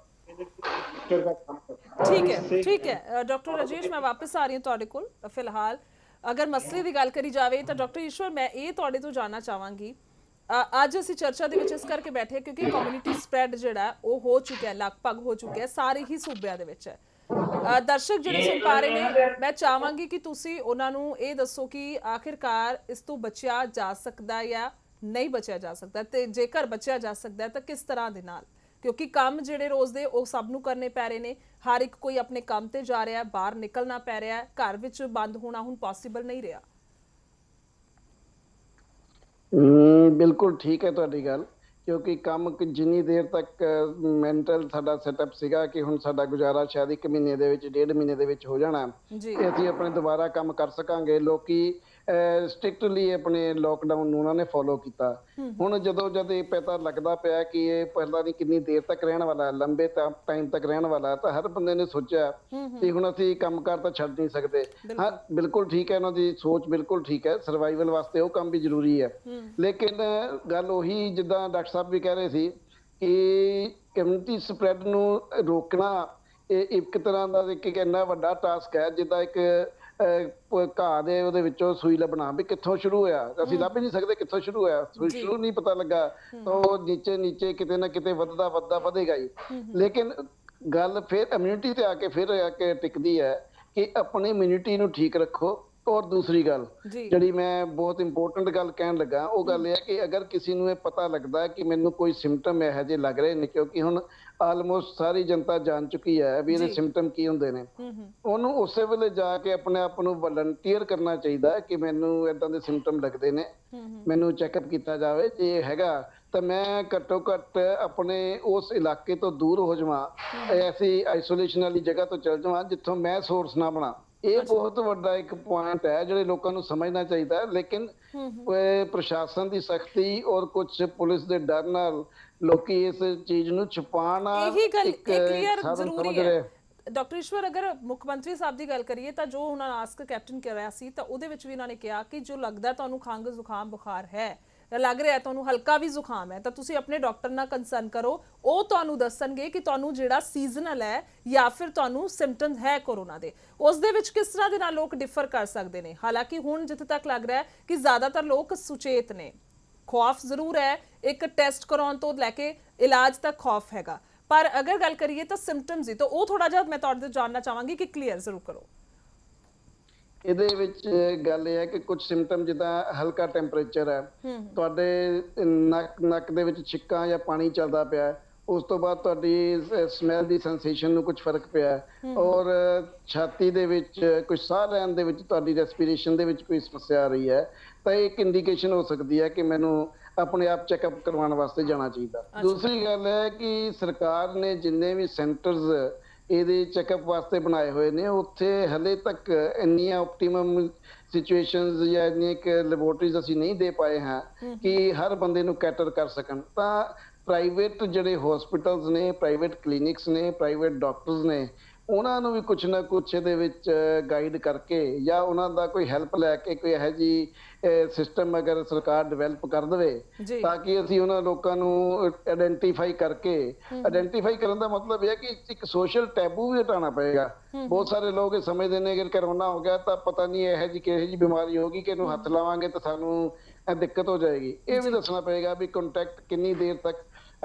बूस्टर का काम करता है। और ठीक है, इससे ठीक है। डॉक्टर राजेश, मैं वापस आ रही हूँ ਤੁਹਾਡੇ ਕੋਲ। ਫਿਲਹਾਲ ਅਗਰ ਮਸਲੇ ਦੀ ਗੱਲ ਕਰੀ ਜਾਵੇ ਤਾਂ ਡਾਕਟਰ ਈਸ਼ਵਰ, ਮੈਂ ਇਹ ਤੁਹਾਡੇ ਤੋਂ ਜਾਣਨਾ ਚਾਹਾਂਗੀ, ਅੱਜ ਅਸੀਂ ਚਰਚਾ ਦੇ ਵਿੱਚ ਇਸ ਕਰਕੇ ਬੈਠੇ ਕਿਉਂਕਿ ਕਮਿਊਨਿਟੀ ਸਪਰੈਡ ਜਿਹੜਾ ਉਹ ਹੋ ਚੁੱਕਿਆ, ਲਗਭਗ ਹੋ ਚੁੱਕਿਆ, ਸਾਰੇ ਹੀ ਸੂਬਿਆਂ ਦੇ ਵਿੱਚ ਹੈ। ਦਰਸ਼ਕ ਜਿਹੜੇ ਸੁਣ ਪਾ ਰਹੇ ਨੇ, ਮੈਂ ਚਾਹਾਂਗੀ ਕਿ ਤੁਸੀਂ ਉਹਨਾਂ ਨੂੰ ਇਹ ਦੱਸੋ ਕਿ ਆਖਿਰਕਾਰ ਇਸ ਤੋਂ ਬਚਿਆ ਜਾ ਸਕਦਾ ਜਾਂ ਨਹੀਂ ਬਚਿਆ ਜਾ ਸਕਦਾ, ਤੇ ਜੇਕਰ ਬਚਿਆ ਜਾ ਸਕਦਾ ਤਾਂ ਕਿਸ ਤਰ੍ਹਾਂ ਦੇ ਨਾਲ, ਕਿਉਂਕਿ ਕੰਮ ਜਿਹੜੇ ਰੋਜ਼ ਦੇ ਉਹ ਸਭ ਨੂੰ ਕਰਨੇ ਪੈ ਰਹੇ ਨੇ। ਹਰ ਇੱਕ ਕੋਈ ਆਪਣੇ ਕੰਮ ਤੇ ਜਾ ਰਿਹਾ, ਬਾਹਰ ਨਿਕਲਣਾ ਪੈ ਰਿਹਾ, ਘਰ ਵਿੱਚ ਬੰਦ ਹੋਣਾ ਹੁਣ ਪੋਸੀਬਲ ਨਹੀਂ ਰਿਹਾ। ਬਿਲਕੁਲ ਠੀਕ ਹੈ ਤੁਹਾਡੀ ਗੱਲ, ਕਿਉਂਕਿ ਕੰਮ ਜਿੰਨੀ ਦੇਰ ਤੱਕ ਮੈਂਟਲ ਸਾਡਾ ਸੈਟਅਪ ਸੀਗਾ ਕਿ ਹੁਣ ਸਾਡਾ ਗੁਜ਼ਾਰਾ ਸ਼ਾਇਦ 1 ਮਹੀਨੇ ਦੇ ਵਿੱਚ, 1.5 ਮਹੀਨੇ ਦੇ ਵਿੱਚ ਹੋ ਜਾਣਾ, ਜੀ। ਤੇ ਅਸੀਂ ਆਪਣੇ ਦੁਬਾਰਾ ਕੰਮ ਕਰ ਸਕਾਂਗੇ। ਲੋਕੀ ਸਟ੍ਰਿਕਟਲੀ ਆਪਣੇ ਲੋਕਡਾਊਨ ਨੂੰ ਉਹਨਾਂ ਨੇ ਫੋਲੋ ਕੀਤਾ। ਹੁਣ ਜਦੋਂ ਜਦ ਇਹ ਪਤਾ ਲੱਗਦਾ ਪਿਆ ਕਿ ਇਹ ਪਤਾ ਨਹੀਂ ਕਿੰਨੀ ਦੇਰ ਤੱਕ ਰਹਿਣ ਵਾਲਾ, ਲੰਬੇ ਟਾਈਮ ਤੱਕ ਰਹਿਣ ਵਾਲਾ, ਤਾਂ ਹਰ ਬੰਦੇ ਨੇ ਸੋਚਿਆ ਕਿ ਹੁਣ ਅਸੀਂ ਕੰਮਕਾਰ ਤਾਂ ਛੱਡ ਨਹੀਂ ਸਕਦੇ। ਹਾਂ, ਬਿਲਕੁਲ ਠੀਕ ਹੈ, ਉਹਨਾਂ ਦੀ ਸੋਚ ਬਿਲਕੁਲ ਠੀਕ ਹੈ, ਸਰਵਾਈਵਲ ਵਾਸਤੇ ਉਹ ਕੰਮ ਵੀ ਜ਼ਰੂਰੀ ਹੈ। ਲੇਕਿਨ ਗੱਲ ਉਹੀ ਜਿੱਦਾਂ ਡਾਕਟਰ ਸਾਹਿਬ ਵੀ ਕਹਿ ਰਹੇ ਸੀ ਕਿ ਕਮਿਊਨਿਟੀ ਸਪਰੈਡ ਨੂੰ ਰੋਕਣਾ ਇਹ ਇੱਕ ਤਰ੍ਹਾਂ ਦਾ ਇੱਕ ਇੰਨਾ ਵੱਡਾ ਟਾਸਕ ਹੈ, ਜਿੱਦਾਂ ਇੱਕ ਘਾਹ ਦੇ ਉਹਦੇ ਵਿੱਚੋਂ ਸੂਈ ਲੱਭਣਾ, ਵੀ ਕਿੱਥੋਂ ਸ਼ੁਰੂ ਹੋਇਆ ਅਸੀਂ ਲੱਭ ਹੀ ਨਹੀਂ ਸਕਦੇ, ਕਿੱਥੋਂ ਸ਼ੁਰੂ ਹੋਇਆ, ਸ਼ੁਰੂ ਨਹੀਂ ਪਤਾ ਲੱਗਾ ਤਾਂ ਉਹ ਨੀਚੇ ਨੀਚੇ ਕਿਤੇ ਨਾ ਕਿਤੇ ਵੱਧਦਾ ਵੱਧਦਾ ਵਧੇਗਾ ਹੀ। ਲੇਕਿਨ ਗੱਲ ਫਿਰ ਇਮਿਊਨਿਟੀ ਤੇ ਆ ਕੇ ਟਿਕਦੀ ਹੈ ਕਿ ਆਪਣੀ ਇਮਿਊਨਿਟੀ ਨੂੰ ਠੀਕ ਰੱਖੋ। ਔਰ ਦੂਸਰੀ ਗੱਲ ਜਿਹੜੀ ਮੈਂ ਬਹੁਤ ਇੰਪੋਰਟੈਂਟ ਗੱਲ ਕਹਿਣ ਲੱਗਾ, ਉਹ ਗੱਲ ਇਹ ਹੈ ਕਿ ਅਗਰ ਕਿਸੇ ਨੂੰ ਇਹ ਪਤਾ ਲੱਗਦਾ ਕਿ ਮੈਨੂੰ ਕੋਈ ਸਿੰਪਟਮ ਇਹੋ ਜਿਹੇ ਲੱਗ ਰਹੇ ਨੇ, ਕਿਉਂਕਿ ਹੁਣ ਆਲਮੋਸਟ ਸਾਰੀ ਜਨਤਾ ਜਾਣ ਚੁੱਕੀ ਹੈ ਵੀ ਇਹਦੇ ਸਿੰਪਟਮ ਕੀ ਹੁੰਦੇ ਨੇ, ਉਹਨੂੰ ਉਸੇ ਵੇਲੇ ਜਾ ਕੇ ਆਪਣੇ ਆਪ ਨੂੰ ਵਲੰਟੀਅਰ ਕਰਨਾ ਚਾਹੀਦਾ ਕਿ ਮੈਨੂੰ ਏਦਾਂ ਦੇ ਸਿੰਪਟਮ ਲੱਗਦੇ ਨੇ, ਮੈਨੂੰ ਚੈੱਕਅਪ ਕੀਤਾ ਜਾਵੇ। ਜੇ ਹੈਗਾ ਤਾਂ ਮੈਂ ਘੱਟੋ ਘੱਟ ਆਪਣੇ ਉਸ ਇਲਾਕੇ ਤੋਂ ਦੂਰ ਹੋ ਜਾਵਾਂ, ਐਸੀ ਆਈਸੋਲੇਸ਼ਨ ਵਾਲੀ ਜਗ੍ਹਾ ਤੋਂ ਚਲ ਜਾਵਾਂ ਜਿੱਥੋਂ ਮੈਂ ਸੋਰਸ ਨਾ ਬਣਾ। ਇਹ ਬਹੁਤ ਵੱਡਾ ਇੱਕ ਪੁਆਇੰਟ ਹੈ ਜਿਹੜੇ ਲੋਕਾਂ ਨੂੰ ਸਮਝਣਾ ਚਾਹੀਦਾ। ਲੇਕਿਨ ਪ੍ਰਸ਼ਾਸਨ ਦੀ ਸਖਤੀ ਔਰ ਕੁਝ ਪੁਲਿਸ ਦੇ ਡਰ ਨਾਲ ਲੋਕੀ ਇਸ ਚੀਜ਼ ਨੂੰ ਛੁਪਾਉਣਾ ਇੱਕ ਸਾਧਨ ਸਮਝ ਰਹੇ। ਡਾਕਟਰ ਈਸ਼ਵਰ, ਅਗਰ ਮੁੱਖ ਮੰਤਰੀ ਸਾਹਿਬ ਦੀ ਗੱਲ ਕਰੀਏ ਤਾਂ ਜੋ ਉਹਨਾਂ ਆਸਕ ਕੈਪਟਨ ਕਰ ਰਿਹਾ ਸੀ ਤਾਂ ਉਹਦੇ ਵਿੱਚ ਵੀ ਉਹਨਾਂ ਨੇ ਕਿਹਾ ਕਿ ਜੋ ਲੱਗਦਾ ਤੁਹਾਨੂੰ ਖੰਘ ਜ਼ੁਕਾਮ ਬੁਖਾਰ ਹੈ, ਲੱਗ ਰਿਹਾ ਤੁਹਾਨੂੰ ਹਲਕਾ ਵੀ ਜ਼ੁਕਾਮ ਹੈ, ਤਾਂ ਤੁਸੀਂ ਆਪਣੇ ਡਾਕਟਰ ਨਾਲ ਕੰਸਰਨ ਕਰੋ, ਉਹ ਤੁਹਾਨੂੰ ਦੱਸਣਗੇ ਕਿ ਤੁਹਾਨੂੰ ਜਿਹੜਾ ਸੀਜ਼ਨਲ ਹੈ ਜਾਂ ਫਿਰ ਤੁਹਾਨੂੰ ਸਿੰਪਟਮ ਹੈ ਕੋਰੋਨਾ ਦੇ, ਉਸ ਦੇ ਵਿੱਚ ਕਿਸ ਤਰ੍ਹਾਂ ਦੇ ਨਾਲ ਲੋਕ ਡਿਫਰ ਕਰ ਸਕਦੇ ਨੇ। ਹਾਲਾਂਕਿ ਹੁਣ ਜਿੱਥੇ ਤੱਕ ਲੱਗ ਰਿਹਾ ਹੈ ਕਿ ਜ਼ਿਆਦਾਤਰ ਲੋਕ ਸੁਚੇਤ ਨੇ। ਖੌਫ ਜ਼ਰੂਰ ਹੈ, ਇੱਕ ਟੈਸਟ ਕਰਾਉਣ ਤੋਂ ਲੈ ਕੇ ਇਲਾਜ ਤੱਕ ਖੌਫ ਹੈਗਾ, ਪਰ ਅਗਰ ਗੱਲ ਕਰੀਏ ਤਾਂ ਸਿੰਪਟਮਸ ਦੀ, ਤਾਂ ਉਹ ਥੋੜਾ ਜਿਹਾ ਮੈਂ ਤੁਹਾਡੇ ਤੋਂ ਜਾਣਨਾ ਚਾਹਾਂਗੀ ਕਿ ਕਲੀਅਰ ਜ਼ਰੂਰ ਕਰੋ। ਇਹਦੇ ਵਿੱਚ ਗੱਲ ਇਹ ਹੈ ਕਿ ਕੁਝ ਸਿੰਪਟਮ ਜਿੱਦਾਂ ਹਲਕਾ ਟੈਂਪਰੇਚਰ ਹੈ, ਤੁਹਾਡੇ ਨੱਕ ਦੇ ਵਿੱਚ ਛਿੱਕਾਂ ਜਾਂ ਪਾਣੀ ਚੱਲਦਾ ਪਿਆ ਹੈ, ਉਸ ਤੋਂ ਬਾਅਦ ਤੁਹਾਡੀ ਸਮੈਲ ਦੀ ਸੈਂਸੇਸ਼ਨ ਨੂੰ ਕੁਝ ਫਰਕ ਪਿਆ ਹੈ, ਔਰ ਛਾਤੀ ਦੇ ਵਿੱਚ ਕੁਝ ਸਾਹ ਲੈਣ ਦੇ ਵਿੱਚ ਤੁਹਾਡੀ ਰੈਸਪੀਰੇਸ਼ਨ ਦੇ ਵਿੱਚ ਕੋਈ ਸਮੱਸਿਆ ਆ ਰਹੀ ਹੈ, ਤਾਂ ਇਹ ਇੱਕ ਇੰਡੀਕੇਸ਼ਨ ਹੋ ਸਕਦੀ ਹੈ ਕਿ ਮੈਨੂੰ ਆਪਣੇ ਆਪ ਚੈੱਕਅਪ ਕਰਵਾਉਣ ਵਾਸਤੇ ਜਾਣਾ ਚਾਹੀਦਾ। ਦੂਸਰੀ ਗੱਲ ਹੈ ਕਿ ਸਰਕਾਰ ਨੇ ਜਿੰਨੇ ਵੀ ਸੈਂਟਰਸ ਇਹਦੇ ਚੈੱਕਅਪ ਵਾਸਤੇ ਬਣਾਏ ਹੋਏ ਨੇ, ਉੱਥੇ ਹਲੇ ਤੱਕ ਇੰਨੀਆਂ ਆਪਟੀਮਮ ਸਿਚੁਏਸ਼ਨਸ ਜਾਂ ਇੰਨੀਆਂ ਕਿ ਲੈਬੋਰਟਰੀਜ਼ ਅਸੀਂ ਨਹੀਂ ਦੇ ਪਾਏ ਹਾਂ ਕਿ ਹਰ ਬੰਦੇ ਨੂੰ ਕੈਟਰ ਕਰ ਸਕਣ। ਤਾਂ ਪ੍ਰਾਈਵੇਟ ਜਿਹੜੇ ਹਸਪੀਟਲਸ ਨੇ, ਪ੍ਰਾਈਵੇਟ ਕਲੀਨਿਕਸ ਨੇ, ਪ੍ਰਾਈਵੇਟ ਡਾਕਟਰਸ ਨੇ, ਉਹਨਾਂ ਨੂੰ ਵੀ ਕੁਝ ਨਾ ਕੁਝ ਇਹਦੇ ਵਿੱਚ ਗਾਈਡ ਕਰਕੇ ਜਾਂ ਉਹਨਾਂ ਦਾ ਕੋਈ ਹੈਲਪ ਲੈ ਕੇ ਕੋਈ ਇਹੋ ਜਿਹੀ ਸਿਸਟਮ ਅਗਰ ਸਰਕਾਰ ਡਿਵੈਲਪ ਕਰ ਦੇਵੇ ਤਾਂ ਕਿ ਅਸੀਂ ਉਹਨਾਂ ਲੋਕਾਂ ਨੂੰ ਆਇਡੈਂਟੀਫਾਈ ਕਰਕੇ, ਆਇਡੈਂਟੀਫਾਈ ਕਰਨ ਦਾ ਮਤਲਬ ਇਹ ਹੈ ਕਿ ਇੱਕ ਸੋਸ਼ਲ ਟੈਬੂ ਵੀ ਹਟਾਉਣਾ ਪਏਗਾ। ਬਹੁਤ ਸਾਰੇ ਲੋਕ ਇਹ ਸਮਝਦੇ ਨੇ ਕਿ ਕਰੋਨਾ ਹੋ ਗਿਆ ਤਾਂ ਪਤਾ ਨਹੀਂ ਇਹੋ ਜਿਹੀ ਬਿਮਾਰੀ ਹੋਗੀ ਕਿ ਇਹਨੂੰ ਹੱਥ ਲਾਵਾਂਗੇ ਤਾਂ ਸਾਨੂੰ ਦਿੱਕਤ ਹੋ ਜਾਏਗੀ। ਇਹ ਵੀ ਦੱਸਣਾ ਪਏਗਾ ਵੀ ਕੰਟੈਕਟ ਕਿੰਨੀ ਦੇਰ ਤੱਕ,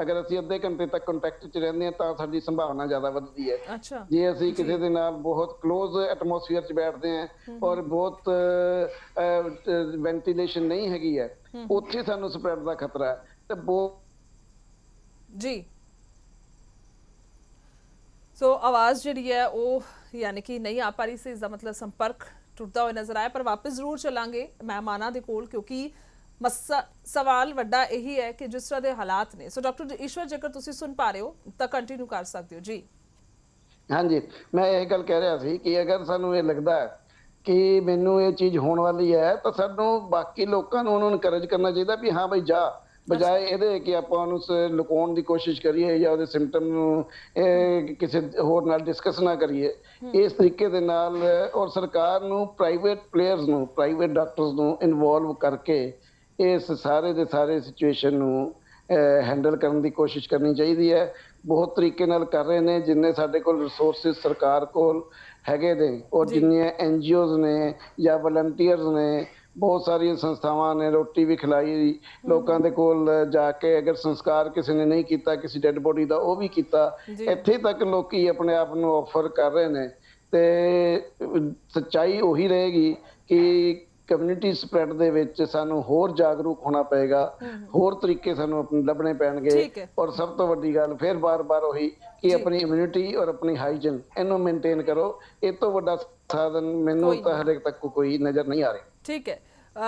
ਅਗਰ ਅਸੀਂ ਅੱਧੇ ਘੰਟੇ ਤੱਕ ਕੰਟੈਕਟ 'ਚ ਰਹਿੰਦੇ ਹਾਂ ਤਾਂ ਸਾਡੀ ਸੰਭਾਵਨਾ ਜ਼ਿਆਦਾ ਵੱਧਦੀ ਹੈ। ਜੇ ਅਸੀਂ ਕਿਸੇ ਦੇ ਨਾਲ ਬਹੁਤ ਕਲੋਜ਼ ਐਟਮੋਸਫੀਅਰ 'ਚ ਬੈਠਦੇ ਹਾਂ ਔਰ ਬਹੁਤ ਵੈਂਟੀਲੇਸ਼ਨ ਨਹੀਂ ਹੈਗੀ ਹੈ, ਉੱਥੇ ਸਾਨੂੰ ਸਪਰੈਡ ਦਾ ਖਤਰਾ ਹੈ। ਤੇ ਜੀ ਸੋ ਆਵਾਜ਼ ਜਿਹੜੀ ਹੈ ਉਹ ਯਾਨੀ ਕਿ ਨਹੀਂ ਆ ਪਾ ਰਹੀ ਸੀ, ਇਸਦਾ ਮਤਲਬ ਸੰਪਰਕ ਟੁੱਟਦਾ ਹੋਇਆ ਨਜ਼ਰ ਆਇਆ, ਪਰ ਵਾਪਸ ਜ਼ਰੂਰ ਚਲਾਂਗੇ ਮਹਿਮਾਨਾਂ ਦੇ ਕੋਲ, ਕਿਉਂਕਿ ਸਵਾਲ ਵੱਡਾ ਇਹੀ ਹੈ ਕਿ ਜਿਸ ਤਰ੍ਹਾਂ ਦੇ ਹਾਲਾਤ ਨੇ। ਸੋ ਡਾਕਟਰ ਈਸ਼ਵਰ, ਜੇਕਰ ਤੁਸੀਂ ਸੁਣ ਪਾ ਰਹੇ ਹੋ ਤਾਂ ਕੰਟੀਨਿਊ ਕਰ ਸਕਦੇ ਹੋ ਜੀ। ਹਾਂਜੀ, ਮੈਂ ਇਹ ਗੱਲ ਕਹਿ ਰਿਹਾ ਸੀ ਕਿ ਅਗਰ ਸਾਨੂੰ ਇਹ ਲੱਗਦਾ ਹੈ ਕਿ ਮੈਨੂੰ ਇਹ ਚੀਜ਼ ਹੋਣ ਵਾਲੀ ਹੈ ਤਾਂ ਸਾਨੂੰ ਬਾਕੀ ਲੋਕਾਂ ਨੂੰ ਉਹਨੂੰ ਇਨਕਰੇਜ ਕਰਨਾ ਚਾਹੀਦਾ ਵੀ ਹਾਂ ਬਈ ਜਾ, ਬਜਾਏ ਇਹਦੇ ਕਿ ਆਪਾਂ ਉਹਨੂੰ ਲੁਕਾਉਣ ਦੀ ਕੋਸ਼ਿਸ਼ ਕਰੀਏ ਜਾਂ ਉਹਦੇ ਸਿੰਪਟਮ ਨੂੰ ਕਿਸੇ ਹੋਰ ਨਾਲ ਡਿਸਕਸ ਨਾ ਕਰੀਏ। ਇਸ ਤਰੀਕੇ ਦੇ ਨਾਲ ਔਰ ਸਰਕਾਰ ਨੂੰ ਪ੍ਰਾਈਵੇਟ ਪਲੇਅਰਸ ਨੂੰ, ਪ੍ਰਾਈਵੇਟ ਡਾਕਟਰਸ ਨੂੰ ਇਨਵੋਲਵ ਕਰਕੇ ਇਸ ਸਾਰੇ ਦੇ ਸਾਰੇ ਸਿਚੁਏਸ਼ਨ ਨੂੰ ਹੈਂਡਲ ਕਰਨ ਦੀ ਕੋਸ਼ਿਸ਼ ਕਰਨੀ ਚਾਹੀਦੀ ਹੈ। ਬਹੁਤ ਤਰੀਕੇ ਨਾਲ ਕਰ ਰਹੇ ਨੇ, ਜਿੰਨੇ ਸਾਡੇ ਕੋਲ ਰਿਸੋਰਸਿਸ ਸਰਕਾਰ ਕੋਲ ਹੈਗੇ ਨੇ, ਔਰ ਜਿੰਨੀਆਂ NGOs ਨੇ ਜਾਂ ਵਲੰਟੀਅਰਸ ਨੇ, ਬਹੁਤ ਸਾਰੀਆਂ ਸੰਸਥਾਵਾਂ ਨੇ, ਰੋਟੀ ਵੀ ਖਿਲਾਈ ਲੋਕਾਂ ਦੇ ਕੋਲ ਜਾ ਕੇ, ਅਗਰ ਸੰਸਕਾਰ ਕਿਸੇ ਨੇ ਨਹੀਂ ਕੀਤਾ ਕਿਸੇ ਡੈਡ ਬੋਡੀ ਦਾ ਉਹ ਵੀ ਕੀਤਾ। ਇੱਥੇ ਤੱਕ ਲੋਕੀ ਆਪਣੇ ਆਪ ਨੂੰ ਆਫਰ ਕਰ ਰਹੇ ਨੇ ਤੇ ਸੱਚਾਈ ਉਹੀ ਰਹੇਗੀ ਕਿ ਕਮਿਊਨਿਟੀ ਸਪਰੈਡ ਦੇ ਵਿੱਚ ਸਾਨੂੰ ਹੋਰ ਜਾਗਰੂਕ ਹੋਣਾ ਪਏਗਾ, ਹੋਰ ਤਰੀਕੇ ਸਾਨੂੰ ਆਪਣੇ ਲੱਭਣੇ ਪੈਣਗੇ। ਔਰ ਸਭ ਤੋਂ ਵੱਡੀ ਗੱਲ ਫਿਰ ਬਾਰ-ਬਾਰ ਉਹੀ ਕਿ ਆਪਣੀ ਇਮਿਊਨਿਟੀ ਔਰ ਆਪਣੀ ਹਾਈਜੀਨ ਇਹਨੂੰ ਮੇਨਟੇਨ ਕਰੋ। ਇਹ ਤੋਂ ਵੱਡਾ ਸਾਧਨ ਮੈਨੂੰ ਤਾਂ ਹਲੇ ਤੱਕ ਕੋਈ ਨਜ਼ਰ ਨਹੀਂ ਆ ਰਹੀ। ਠੀਕ ਹੈ।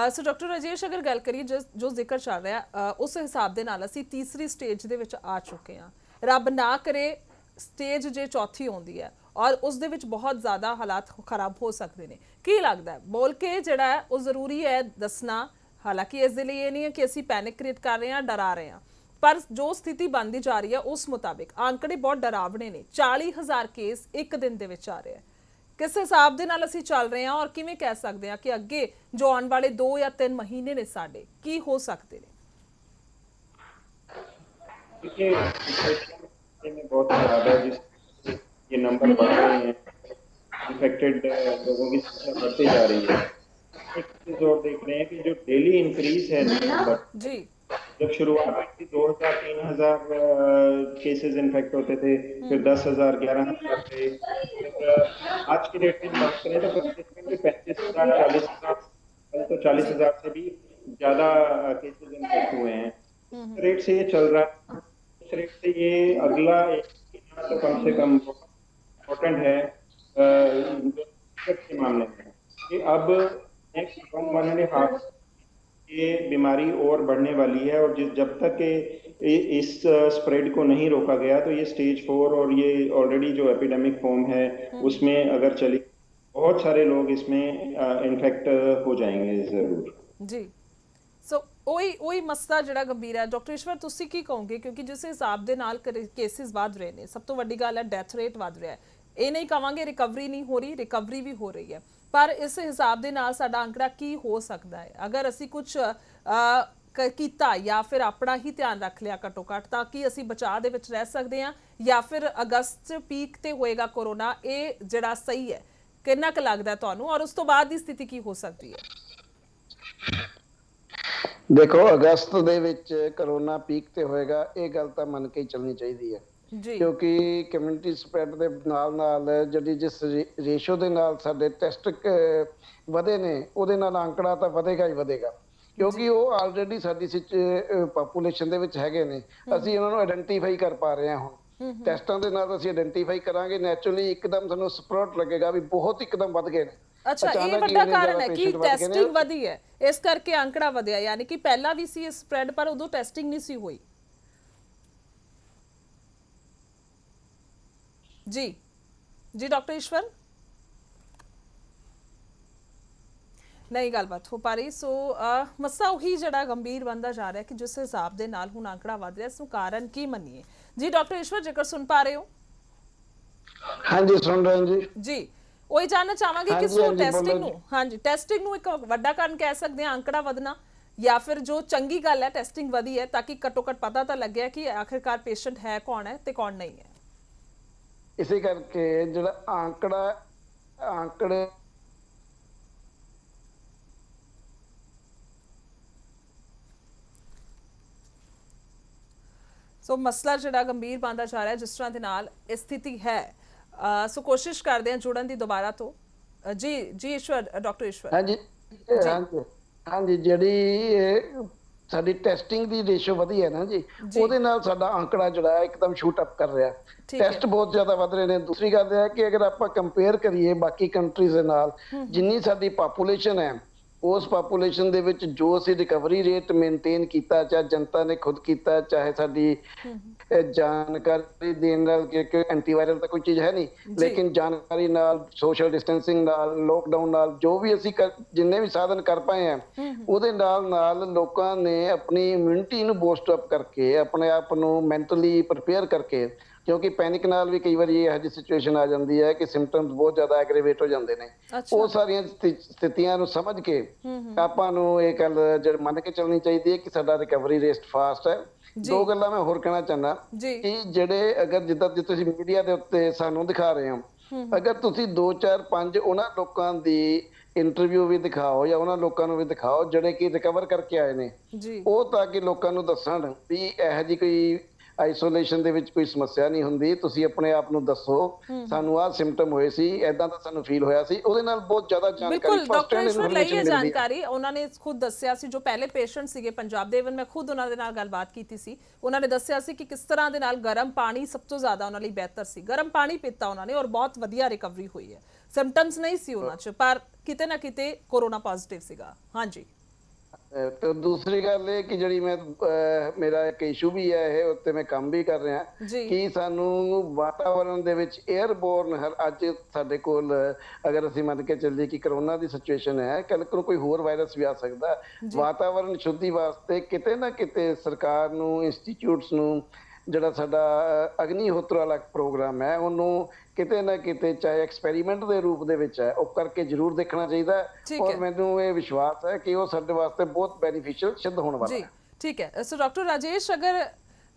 ਸੋ ਡਾਕਟਰ ਰਾਜੇਸ਼, ਅਗਰ ਗੱਲ ਕਰੀਏ ਜੋ ਜ਼ਿਕਰ ਚੱਲ ਰਿਹਾ ਉਸ ਹਿਸਾਬ ਦੇ ਨਾਲ ਅਸੀਂ ਤੀਸਰੀ ਸਟੇਜ ਦੇ ਵਿੱਚ ਆ ਚੁੱਕੇ ਹਾਂ। ਰੱਬ ਨਾ ਕਰੇ ਸਟੇਜ ਜੇ ਚੌਥੀ ਆਉਂਦੀ ਹੈ ਔਰ ਉਸ ਦੇ ਵਿੱਚ ਬਹੁਤ ਜ਼ਿਆਦਾ ਹਾਲਾਤ ਖਰਾਬ ਹੋ ਸਕਦੇ ਨੇ, ਕੀ ਲੱਗਦਾ ਬੋਲ ਕੇ ਜਿਹੜਾ ਹੈ ਉਹ ਜ਼ਰੂਰੀ ਹੈ ਦੱਸਣਾ? ਹਾਲਾਂਕਿ ਇਸ ਦੇ ਲਈ ਇਹ ਨਹੀਂ ਹੈ ਕਿ ਅਸੀਂ ਪੈਨਿਕ ਕ੍ਰੀਏਟ ਕਰ ਰਹੇ ਹਾਂ, ਡਰਾ ਰਹੇ ਹਾਂ, ਪਰ ਜੋ ਸਥਿਤੀ ਬਣਦੀ ਜਾ ਰਹੀ ਹੈ ਉਸ ਮੁਤਾਬਿਕ ਆંકੜੇ ਬਹੁਤ ਡਰਾਵਣੇ ਨੇ। 40,000 ਕੇਸ ਇੱਕ ਦਿਨ ਦੇ ਵਿੱਚ ਆ ਰਹੇ ਹੈ। ਕਿਸ ਹਿਸਾਬ ਦੇ ਨਾਲ ਅਸੀਂ ਚੱਲ ਰਹੇ ਹਾਂ ਔਰ ਕਿਵੇਂ ਕਹਿ ਸਕਦੇ ਹਾਂ ਕਿ ਅੱਗੇ ਜੋ ਆਉਣ ਵਾਲੇ 2 ਜਾਂ 3 ਮਹੀਨੇ ਨੇ ਸਾਡੇ ਕੀ ਹੋ ਸਕਦੇ ਨੇ? बहुत खराब है, जिस ये नंबर बढ़ रहे हैं, इन्फेक्टेड लोगों की संख्या बढ़ती जा रही है। एक चीज और देख रहे हैं कि जो डेली इंक्रीज है नंबर जी, जब शुरुआत हुई थी 2000-3000 केसेस इन्फेक्ट होते थे, फिर 10,000 11,000 थे, आज की डेट में बात करें तो 35,000 40,000, तो 40,000 से भी ज्यादा केसेस इन्फेक्ट हुए हैं। रेट से ये चल रहा है, रेट से ये अगला तो कम से कम इम्पोर्टेंट है के मामले में कि अब नेक्स्ट 1.5 ये बीमारी और बढ़ने वाली है, और जब तक इस स्प्रेड को नहीं रोका गया तो ये स्टेज 4 और ये ऑलरेडी जो एपिडेमिक फॉर्म है उसमें अगर चली, बहुत सारे लोग इसमें इन्फेक्ट हो जाएंगे जरूर जी। सो ਉਹੀ ਮਸਲਾ ਜਿਹੜਾ ਗੰਭੀਰ ਹੈ। ਡਾਕਟਰ ਈਸ਼ਵਰ, ਤੁਸੀਂ ਕੀ ਕਹੋਗੇ? ਕਿਉਂਕਿ ਜਿਸ ਹਿਸਾਬ ਦੇ ਨਾਲ ਕੇਸਿਸ ਵੱਧ ਰਹੇ ਨੇ, ਸਭ ਤੋਂ ਵੱਡੀ ਗੱਲ ਹੈ ਡੈਥ ਰੇਟ ਵੱਧ ਰਿਹਾ ਹੈ। ਇਹ ਨਹੀਂ ਕਹਾਂਗੇ ਰਿਕਵਰੀ ਨਹੀਂ ਹੋ ਰਹੀ, ਰਿਕਵਰੀ ਵੀ ਹੋ ਰਹੀ ਹੈ, ਪਰ ਇਸ ਹਿਸਾਬ ਦੇ ਨਾਲ ਸਾਡਾ ਅੰਕੜਾ ਕੀ ਹੋ ਸਕਦਾ ਹੈ ਅਗਰ ਅਸੀਂ ਕੁਝ ਕੀਤਾ ਜਾਂ ਫਿਰ ਆਪਣਾ ਹੀ ਧਿਆਨ ਰੱਖ ਲਿਆ ਘੱਟੋ ਘੱਟ, ਤਾਂ ਕਿ ਅਸੀਂ ਬਚਾਅ ਦੇ ਵਿੱਚ ਰਹਿ ਸਕਦੇ ਹਾਂ, ਜਾਂ ਫਿਰ ਅਗਸਤ ਪੀਕ ਤੇ ਹੋਏਗਾ ਕੋਰੋਨਾ? ਇਹ ਜਿਹੜਾ ਸਹੀ ਹੈ, ਕਿੰਨਾ ਕੁ ਲੱਗਦਾ ਤੁਹਾਨੂੰ, ਔਰ ਉਸ ਤੋਂ ਬਾਅਦ ਦੀ ਸਥਿਤੀ ਕੀ ਹੋ ਸਕਦੀ ਹੈ? ਦੇਖੋ ਅਗਸਤ ਦੇ ਵਿੱਚ ਕਰੋਨਾ ਪੀਕ ਤੇ ਹੋਏਗਾ, ਇਹ ਗੱਲ ਤਾਂ ਮੰਨ ਕੇ ਹੀ ਚੱਲਣੀ ਚਾਹੀਦੀ ਹੈ, ਜੀ ਕਿਉਂਕਿ ਕਮਿਊਨਿਟੀ ਸਪਰੈਡ ਦੇ ਨਾਲ ਨਾਲ ਜਿਹੜੀ ਜਿਸ ਰੇਸ਼ੋ ਦੇ ਨਾਲ ਸਾਡੇ ਟੈਸਟ ਵਧੇ ਨੇ, ਉਹਦੇ ਨਾਲ ਅੰਕੜਾ ਤਾਂ ਵਧੇਗਾ ਹੀ ਵਧੇਗਾ, ਕਿਉਂਕਿ ਉਹ ਆਲਰੇਡੀ ਸਾਡੀ ਪਾਪੂਲੇਸ਼ਨ ਦੇ ਵਿੱਚ ਹੈਗੇ ਨੇ। ਅਸੀਂ ਉਹਨਾਂ ਨੂੰ ਆਇਡੈਂਟੀਫਾਈ ਕਰ ਪਾ ਰਹੇ ਹਾਂ ਹੁਣ ਟੈਸਟਾਂ ਦੇ ਨਾਲ। ਅਸੀਂ ਆਇਡੈਂਟੀਫਾਈ ਕਰਾਂਗੇ, ਨੈਚੁਰਲੀ ਇੱਕਦਮ ਸਾਨੂੰ ਸਪਰੋਟ ਲੱਗੇਗਾ ਵੀ ਬਹੁਤ ਇੱਕਦਮ ਵੱਧ ਗਏ ਨੇ। ਅੱਛਾ, ਇਹ ਅਚਾਨਕ ਹੀ ਵੱਡਾ ਇੰਨੇ ਕਾਰਨ ਜ਼ਿਆਦਾ ਹੈ ਕਿ patient ਵੱਧ ਗਏ ਨੇ। ਟੈਸਟਿੰਗ ਵਧੀ ਹੈ, ਇਸ ਕਰਕੇ ਅੰਕੜਾ ਵਧਿਆ, ਯਾਨੀ ਕਿ ਪਹਿਲਾਂ ਵੀ ਸੀ ਸਪਰੈਡ ਪਰ ਉਦੋਂ ਟੈਸਟਿੰਗ ਨਹੀਂ ਸੀ ਹੋਈ। ਜੀ ਜੀ ਡਾਕਟਰ ਈਸ਼ਵਰ, ਨਹੀਂ ਗੱਲਬਾਤ ਹੋ ਪਾ ਰਹੀ। ਸੋ ਮਸਲਾ ਉਹੀ ਜਿਹੜਾ ਗੰਭੀਰ ਬਣਦਾ ਜਾ ਰਿਹਾ ਕਿ ਜਿਸ ਹਿਸਾਬ ਦੇ ਨਾਲ ਹੁਣ ਅੰਕੜਾ ਵਧ ਰਿਹਾ, ਇਸ ਨੂੰ ਕਾਰਨ ਕੀ ਮੰਨੀਏ? ਜੀ ਡਾਕਟਰ ਈਸ਼ਵਰ, ਜੇਕਰ ਸੁਣ ਪਾ ਰਹੇ ਹੋ? ਹਾਂਜੀ ਸੁਣ ਰਹੇ ਹਾਂ ਜੀ। ਜੀ, ਉਹੀ ਜਾਨਣਾ ਚਾਹਾਂਗੇ ਕਿ ਸੋ ਟੈਸਟਿੰਗ ਨੂੰ, ਹਾਂਜੀ ਟੈਸਟਿੰਗ ਨੂੰ ਇੱਕ ਵੱਡਾ ਕਾਰਨ ਕਹਿ ਸਕਦੇ ਹਾਂ ਅੰਕੜਾ ਵਧਣਾ, ਜਾਂ ਫਿਰ ਜੋ ਚੰਗੀ ਗੱਲ ਹੈ ਟੈਸਟਿੰਗ ਵਧੀ ਹੈ ਤਾਂ ਕਿ ਘੱਟੋ ਘੱਟ ਪਤਾ ਤਾਂ ਲੱਗਿਆ ਕਿ ਆਖਿਰਕਾਰ ਪੇਸ਼ੈਂਟ ਹੈ ਕੌਣ ਹੈ ਤੇ ਕੌਣ ਨਹੀਂ ਹੈ। ਇਸੇ ਕਰਕੇ ਜਿਹੜਾ ਆંકੜੇ ਸੋ ਮਸਲਾ ਜਿਹੜਾ ਗੰਭੀਰ ਬਣਦਾ ਜਾ ਰਿਹਾ ਜਿਸ ਤਰ੍ਹਾਂ ਦੇ ਨਾਲ ਇਹ ਸਥਿਤੀ ਹੈ। ਸੋ ਕੋਸ਼ਿਸ਼ ਕਰਦੇ ਹਾਂ ਜੁੜਨ ਦੀ ਦੁਬਾਰਾ ਤੋਂ। ਜੀ ਜੀ ਈਸ਼ਵਰ, ਡਾਕਟਰ ਈਸ਼ਵਰ। ਹਾਂਜੀ ਹਾਂਜੀ ਹਾਂਜੀ, ਜਿਹੜੀ ਸਾਡੀ ਟੈਸਟਿੰਗ ਦੀ ਰੇਸ਼ੋ ਵਧੀ ਹੈ ਨਾ ਜੀ, ਉਹਦੇ ਨਾਲ ਸਾਡਾ ਅੰਕੜਾ ਜਿਹੜਾ ਹੈ ਇੱਕਦਮ ਸ਼ੂਟ ਅਪ ਕਰ ਰਿਹਾ। ਟੈਸਟ ਬਹੁਤ ਜ਼ਿਆਦਾ ਵੱਧ ਰਹੇ ਨੇ। ਦੂਸਰੀ ਗੱਲ ਇਹ ਹੈ ਕਿ ਅਗਰ ਆਪਾਂ ਕੰਪੇਅਰ ਕਰੀਏ ਬਾਕੀ ਕੰਟਰੀਜ਼ ਦੇ ਨਾਲ, ਜਿੰਨੀ ਸਾਡੀ ਪਾਪੂਲੇਸ਼ਨ ਹੈ ਉਸ ਪਾਪੂਲੇਸ਼ਨ ਦੇ ਵਿੱਚ ਜੋ ਅਸੀਂ ਰਿਕਵਰੀ ਰੇਟ ਮੇਨਟੇਨ ਕੀਤਾ, ਚਾਹੇ ਜਨਤਾ ਨੇ ਖੁਦ ਕੀਤਾ, ਚਾਹੇ ਸਾਡੀ ਜਾਣਕਾਰੀ ਦੇਣ ਨਾਲ, ਕਿ ਐਂਟੀਵਾਇਰਲ ਤਾਂ ਕੋਈ ਚੀਜ਼ ਹੈ ਨਹੀਂ, ਲੇਕਿਨ ਜਾਣਕਾਰੀ ਨਾਲ, ਸੋਸ਼ਲ ਡਿਸਟੈਂਸਿੰਗ ਨਾਲ, ਲੋਕਡਾਊਨ ਨਾਲ, ਜੋ ਵੀ ਅਸੀਂ ਜਿੰਨੇ ਵੀ ਸਾਧਨ ਕਰ ਪਏ ਆ, ਉਹਦੇ ਨਾਲ ਨਾਲ ਲੋਕਾਂ ਨੇ ਆਪਣੀ ਇਮਿਊਨਿਟੀ ਨੂੰ ਬੂਸਟ ਅਪ ਕਰਕੇ, ਆਪਣੇ ਆਪ ਨੂੰ ਮੈਂਟਲੀ ਪ੍ਰਿਪੇਅਰ ਕਰਕੇ, ਕਿਉਂਕਿ ਪੈਨਿਕ ਨਾਲ ਵੀ ਕਈ ਵਾਰੀ ਇਹੋ ਜਿਹੀ ਸਿਚੁਏਸ਼ਨ ਆ ਜਾਂਦੀ ਹੈ ਕਿ ਸਿੰਪਟਮਸ ਬਹੁਤ ਜ਼ਿਆਦਾ ਐਗਰੀਵੇਟ ਹੋ ਜਾਂਦੇ ਨੇ। ਉਹ ਸਾਰੀਆਂ ਸਥਿਤੀਆਂ ਨੂੰ ਸਮਝ ਕੇ ਆਪਾਂ ਨੂੰ ਇਹ ਗੱਲ ਜਿਹੜੀ ਮੰਨ ਕੇ ਚੱਲਣੀ ਚਾਹੀਦੀ ਹੈ ਕਿ ਸਾਡਾ ਰਿਕਵਰੀ ਰੇਟ ਫਾਸਟ ਹੈ। ਦੋ ਗੱਲਾਂ ਮੈਂ ਹੋਰ ਕਹਿਣਾ ਚਾਹੁੰਦਾ ਕਿ ਜਿਹੜੇ ਅਗਰ ਜਿੱਦਾਂ ਤੁਸੀਂ ਮੀਡੀਆ ਦੇ ਉੱਤੇ ਸਾਨੂੰ ਦਿਖਾ ਰਹੇ ਹੋ, ਅਗਰ ਤੁਸੀਂ 2 4 5 ਉਹਨਾਂ ਲੋਕਾਂ ਦੀ ਇੰਟਰਵਿਊ ਵੀ ਦਿਖਾਓ ਜਾਂ ਉਹਨਾਂ ਲੋਕਾਂ ਨੂੰ ਵੀ ਦਿਖਾਓ ਜਿਹੜੇ ਕਿ ਰਿਕਵਰ ਕਰਕੇ ਆਏ ਨੇ, ਉਹ ਤਾਂ ਕਿ ਲੋਕਾਂ ਨੂੰ ਦੱਸਣ ਵੀ ਇਹੋ ਜਿਹੀ ਕੋਈ ਆਈਸੋਲੇਸ਼ਨ ਦੇ ਵਿੱਚ ਕੋਈ ਸਮੱਸਿਆ ਨਹੀਂ ਹੁੰਦੀ, ਤੁਸੀਂ ਆਪਣੇ ਆਪ ਨੂੰ ਦੱਸੋ ਸਾਨੂੰ ਆਹ ਸਿੰਪਟਮ ਹੋਏ ਸੀ, ਐਦਾਂ ਦਾ ਸਾਨੂੰ ਫੀਲ ਹੋਇਆ ਸੀ। ਉਹਦੇ ਨਾਲ ਬਹੁਤ ਜ਼ਿਆਦਾ ਜਾਣਕਾਰੀ ਬਿਲਕੁਲ ਡਾਕਟਰ ਈਸ਼ਵਰ ਲਈ ਜਾਣਕਾਰੀ ਉਹਨਾਂ ਨੇ ਖੁਦ ਦੱਸਿਆ ਸੀ, ਜੋ ਪਹਿਲੇ ਪੇਸ਼ੈਂਟ ਸੀਗੇ ਪੰਜਾਬ ਦੇ, ਇਵਨ ਮੈਂ ਖੁਦ ਉਹਨਾਂ ਦੇ ਨਾਲ ਗੱਲਬਾਤ ਕੀਤੀ ਸੀ, ਉਹਨਾਂ ਨੇ ਦੱਸਿਆ ਸੀ ਕਿ ਕਿਸ ਤਰ੍ਹਾਂ ਦੇ ਨਾਲ ਗਰਮ ਪਾਣੀ ਸਭ ਤੋਂ ਜ਼ਿਆਦਾ ਉਹਨਾਂ ਲਈ ਬਿਹਤਰ ਸੀ। ਗਰਮ ਪਾਣੀ ਪੀਤਾ ਉਹਨਾਂ ਨੇ ਔਰ ਬਹੁਤ ਵਧੀਆ ਰਿਕਵਰੀ ਹੋਈ ਹੈ। ਸਿੰਪਟਮਸ ਨਹੀਂ ਸੀ ਉਹਨਾਂ 'ਚ, ਪਰ ਕਿਤੇ ਨਾ ਕਿਤੇ ਕੋਰੋਨਾ ਪੋਜ਼ਿਟਿਵ ਸੀਗਾ। ਹਾਂਜੀ, ਤੇ ਦੂਸਰੀ ਗੱਲ ਇਹ ਕਿ ਜਿਹੜੀ ਮੇਰਾ ਇੱਕ ਇਸ਼ੂ ਵੀ ਹੈ, ਇਹ ਉੱਤੇ ਮੈਂ ਕੰਮ ਵੀ ਕਰ ਰਿਹਾ ਕਿ ਸਾਨੂੰ ਵਾਤਾਵਰਣ ਦੇ ਵਿੱਚ 에ਅਰਬੋਰਨ, ਅੱਜ ਸਾਡੇ ਕੋਲ ਅਗਰ ਅਸੀਂ ਮੰਨ ਕੇ ਚੱਲੀਏ ਕਿ ਕਰੋਨਾ ਦੀ ਸਿਚੁਏਸ਼ਨ ਹੈ, ਕੱਲ ਨੂੰ ਕੋਈ ਹੋਰ ਵਾਇਰਸ ਵੀ ਆ ਸਕਦਾ। ਵਾਤਾਵਰਣ ਸ਼ੁੱਧੀ ਵਾਸਤੇ ਕਿਤੇ ਨਾ ਕਿਤੇ ਸਰਕਾਰ ਨੂੰ, ਇੰਸਟੀਚਿਊਟਸ ਨੂੰ, ਜਿਹੜਾ ਸਾਡਾ ਅਗਨੀਹੋਤਰ ਵਾਲਾ ਪ੍ਰੋਗਰਾਮ ਹੈ, ਉਹਨੂੰ ਕਿਤੇ ਨਾ ਕਿਤੇ ਚਾਹੇ ਐਕਸਪੈਰੀਮੈਂਟ ਦੇ ਰੂਪ ਦੇ ਵਿੱਚ ਹੈ, ਉਹ ਕਰਕੇ ਜ਼ਰੂਰ ਦੇਖਣਾ ਚਾਹੀਦਾ ਹੈ। ਔਰ ਮੈਨੂੰ ਇਹ ਵਿਸ਼ਵਾਸ ਹੈ ਕਿ ਉਹ ਸਾਡੇ ਵਾਸਤੇ ਬਹੁਤ ਬੈਨੀਫੀਸ਼ੀਅਲ ਸਿੱਧ ਹੋਣ ਵਾਲਾ ਹੈ। ਠੀਕ ਹੈ। ਸੋ ਡਾਕਟਰ ਰਾਜੇਸ਼, ਅਗਰ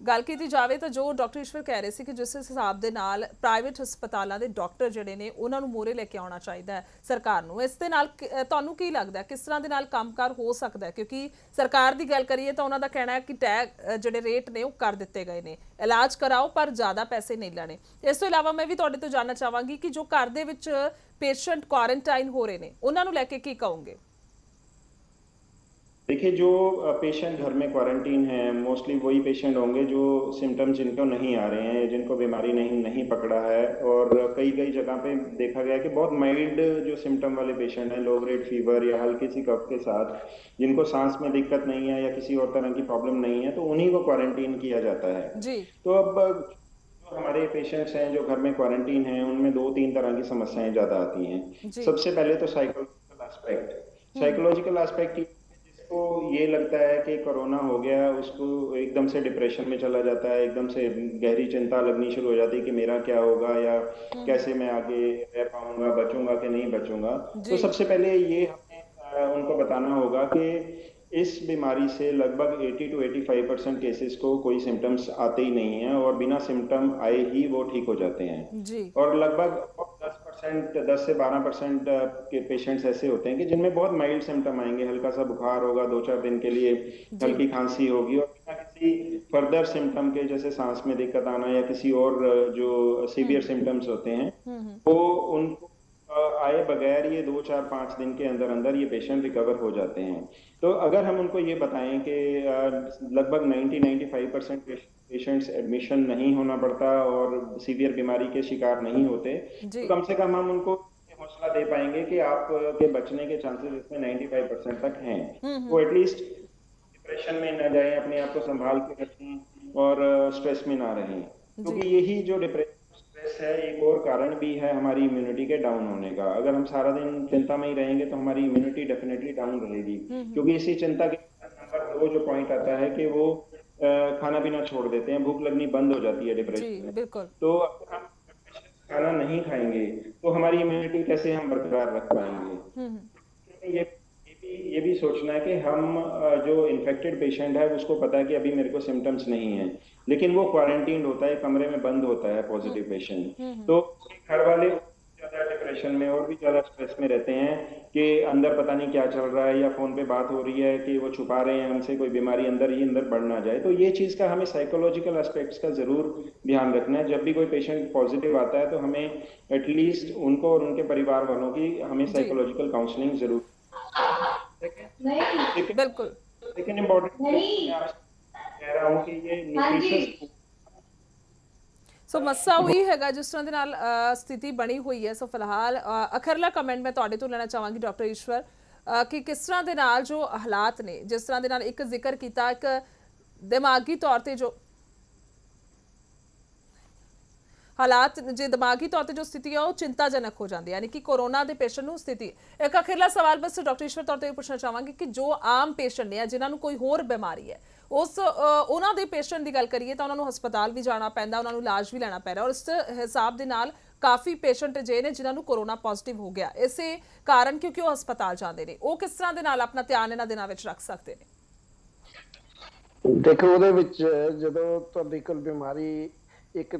ਗੱਲ ਕੀਤੀ ਜਾਵੇ ਤਾਂ ਜੋ ਡਾਕਟਰ ਈਸ਼ਵਰ ਕਹਿ ਰਹੇ ਸੀ ਕਿ ਜਿਸ ਹਿਸਾਬ ਦੇ ਨਾਲ ਪ੍ਰਾਈਵੇਟ ਹਸਪਤਾਲਾਂ ਦੇ ਡਾਕਟਰ ਜਿਹੜੇ ਨੇ ਉਹਨਾਂ ਨੂੰ ਮੂਹਰੇ ਲੈ ਕੇ ਆਉਣਾ ਚਾਹੀਦਾ ਹੈ ਸਰਕਾਰ ਨੂੰ, ਇਸ ਦੇ ਨਾਲ ਤੁਹਾਨੂੰ ਕੀ ਲੱਗਦਾ ਕਿਸ ਤਰ੍ਹਾਂ ਦੇ ਨਾਲ ਕੰਮਕਾਰ ਹੋ ਸਕਦਾ ਹੈ? ਕਿਉਂਕਿ ਸਰਕਾਰ ਦੀ ਗੱਲ ਕਰੀਏ ਤਾਂ ਉਹਨਾਂ ਦਾ ਕਹਿਣਾ ਹੈ ਕਿ ਟੈਗ ਜਿਹੜੇ ਰੇਟ ਨੇ ਉਹ ਕਰ ਦਿੱਤੇ ਗਏ ਨੇ, ਇਲਾਜ ਕਰਾਓ ਪਰ ਜ਼ਿਆਦਾ ਪੈਸੇ ਨਹੀਂ ਲੈਣੇ। ਇਸ ਤੋਂ ਇਲਾਵਾ ਮੈਂ ਵੀ ਤੁਹਾਡੇ ਤੋਂ ਜਾਣਨਾ ਚਾਹਾਂਗੀ ਕਿ ਜੋ ਘਰ ਦੇ ਵਿੱਚ ਪੇਸ਼ੈਂਟ ਕੁਆਰੰਟਾइन ਹੋ ਰਹੇ ਨੇ ਉਹਨਾਂ ਨੂੰ ਲੈ ਕੇ ਕੀ ਕਹੋਗੇ? देखिए, जो पेशेंट घर में क्वारंटीन है, मोस्टली वही पेशेंट होंगे जो सिम्टम्स जिनको नहीं आ रहे हैं, जिनको बीमारी नहीं पकड़ा है। और कई जगह पे देखा गया कि बहुत माइल्ड जो सिम्टम वाले पेशेंट हैं, लो ग्रेड फीवर या हल्की सी कफ के साथ, जिनको सांस में दिक्कत नहीं है या किसी और तरह की प्रॉब्लम नहीं है, तो उन्हीं को क्वारंटीन किया जाता है जी। तो अब हमारे पेशेंट्स हैं जो घर में क्वारंटीन हैं, उनमें 2-3 तरह की समस्याएं ज्यादा आती हैं। सबसे पहले तो साइकोलॉजिकल एस्पेक्ट को ये लगता है कि कोरोना हो गया, उसको एकदम से डिप्रेशन में चला जाता है, एकदम से गहरी चिंता लगनी शुरू हो जाती है कि मेरा क्या होगा या कैसे मैं आगे रह पाऊंगा, बचूंगा कि नहीं बचूंगा। तो सबसे पहले ये हमें उनको बताना होगा कि इस बीमारी से लगभग 80 to 85% केसेस को कोई सिम्टम्स आते ही नहीं है और बिना सिम्टम आए ही वो ठीक हो जाते हैं जी। और लगभग 10% 10 से 12% के पेशेंट्स ऐसे होते हैं कि जिनमें बहुत माइल्ड सिम्टम आएंगे, हल्का सा बुखार होगा 2-4 दिन के लिए, हल्की खांसी होगी और बिना किसी फर्दर सिम्टम के जैसे सांस में दिक्कत आना या किसी और जो सीवियर सिम्टम्स होते हैं वो उनको आए बगैर ये 2-4-5 दिन के अंदर अंदर ये पेशेंट रिकवर हो जाते हैं। तो अगर हम उनको ये बताएं कि लगभग 90-95% पेशेंट्स एडमिशन नहीं होना पड़ता और सीवियर बीमारी के शिकार नहीं होते, तो कम से कम हम उनको हौसला दे पाएंगे कि आपके बचने के चांसेस इसमें 95% तक हैं। वो एटलीस्ट डिप्रेशन में ना जाएं, अपने आप को संभाल के रखें और स्ट्रेस में ना रहें, क्योंकि यही जो डिप्रेशन स्ट्रेस है एक और कारण भी है हमारी इम्यूनिटी के डाउन होने का। अगर हम सारा दिन चिंता में ही रहेंगे तो हमारी इम्यूनिटी डेफिनेटली डाउन रहेगी, क्योंकि इसी चिंता के नंबर 2 जो पॉइंट आता है कि वो खाना पीना छोड़ देते हैं, भूख लगनी बंद हो जाती है डिप्रेशन में। बिल्कुल। तो अगर हम खाना नहीं खाएंगे तो हमारी इम्यूनिटी कैसे हम बरकरार रख पाएंगे। ये भी सोचना है कि हम जो इन्फेक्टेड पेशेंट है उसको पता है कि अभी मेरे को सिम्टम्स नहीं है, लेकिन वो क्वारंटीन होता है, कमरे में बंद होता है पॉजिटिव पेशेंट, तो घर वाले ज्यादा डिप्रेशन में और भी ज्यादा स्ट्रेस में रहते हैं कि अंदर पता नहीं क्या चल रहा है या फोन पे बात हो रही है कि वो छुपा रहे हैं हमसे कोई बीमारी अंदर ही अंदर बढ़ ना जाए। तो ये चीज का हमें साइकोलॉजिकल एस्पेक्ट्स का जरूर ध्यान रखना है। जब भी कोई पेशेंट पॉजिटिव आता है तो हमें एटलीस्ट उनको और उनके परिवार वालों की हमें साइकोलॉजिकल काउंसलिंग जरूर बिल्कुल। लेकिन इम्पोर्टेंट कह रहा हूँ कि ये न्यूट्रिशियस ਮੱਸਾ ਉਹੀ ਹੈਗਾ ਜਿਸ ਤਰ੍ਹਾਂ ਦੇ ਨਾਲ ਸਥਿਤੀ ਬਣੀ ਹੋਈ ਹੈ। ਸੋ ਫਿਲਹਾਲ ਅਖਰਲਾ ਕਮੈਂਟ ਮੈਂ ਤੁਹਾਡੇ ਤੋਂ ਲੈਣਾ ਚਾਹਾਂਗੀ ਡਾਕਟਰ ਈਸ਼ਵਰ ਕਿ ਕਿਸ ਤਰ੍ਹਾਂ ਦੇ ਨਾਲ ਜੋ ਹਾਲਾਤ ਨੇ, ਜਿਸ ਤਰ੍ਹਾਂ ਦੇ ਨਾਲ ਇੱਕ ਜ਼ਿਕਰ ਕੀਤਾ ਇੱਕ ਦਿਮਾਗੀ ਤੌਰ ਤੇ ਜੋ ਹਾਲਾਤ ਜੇ ਦਿਮਾਗੀ ਤੌਰ ਤੇ ਜੋ ਸਥਿਤੀ ਹੈ ਉਹ ਚਿੰਤਾਜਨਕ ਹੋ ਜਾਂਦੀ ਹੈ, ਯਾਨੀ ਕਿ ਕੋਰੋਨਾ ਦੇ ਪੇਸ਼ੈਂਟ ਨੂੰ ਸਥਿਤੀ। ਇੱਕ ਅਖੀਰਲਾ ਸਵਾਲ ਬਸ ਡਾਕਟਰ ਈਸ਼ਵਰ ਤੌਰ ਤੇ ਪੁੱਛਣਾ ਚਾਹਾਂਗੀ ਕਿ ਜੋ ਆਮ ਪੇਸ਼ੈਂਟ ਨੇ ਜਿਨ੍ਹਾਂ ਨੂੰ ਕੋਈ ਹੋਰ ਬਿਮਾਰੀ ਹੈ ਉਹਨਾਂ ਦੇ ਪੇਸ਼ੈਂਟ ਦੀ ਗੱਲ ਕਰੀਏ ਤਾਂ ਉਹਨਾਂ ਨੂੰ ਹਸਪਤਾਲ ਵੀ ਜਾਣਾ ਪੈਂਦਾ, ਉਹਨਾਂ ਨੂੰ ਇਲਾਜ ਵੀ ਲੈਣਾ ਪੈਂਦਾ ਔਰ ਇਸ ਹਿਸਾਬ ਦੇ ਨਾਲ ਕਾਫੀ ਪੇਸ਼ੈਂਟ ਜੇ ਨੇ ਜਿਨ੍ਹਾਂ ਨੂੰ ਕੋਰੋਨਾ ਪੋਜ਼ਿਟਿਵ ਹੋ ਗਿਆ ਇਸੇ ਕਾਰਨ ਕਿਉਂਕਿ ਉਹ ਹਸਪਤਾਲ ਜਾਂਦੇ ਨੇ, ਉਹ ਕਿਸ ਤਰ੍ਹਾਂ ਦੇ ਨਾਲ ਆਪਣਾ ਧਿਆਨ ਇਹਨਾਂ ਦਿਨਾਂ ਵਿੱਚ ਰੱਖ ਸਕਦੇ ਨੇ? ਦੇਖੋ ਉਹਦੇ ਵਿੱਚ ਜਦੋਂ ਤੁਹਾਡੀ ਕੋਲ ਬਿਮਾਰੀ ਇੱਕ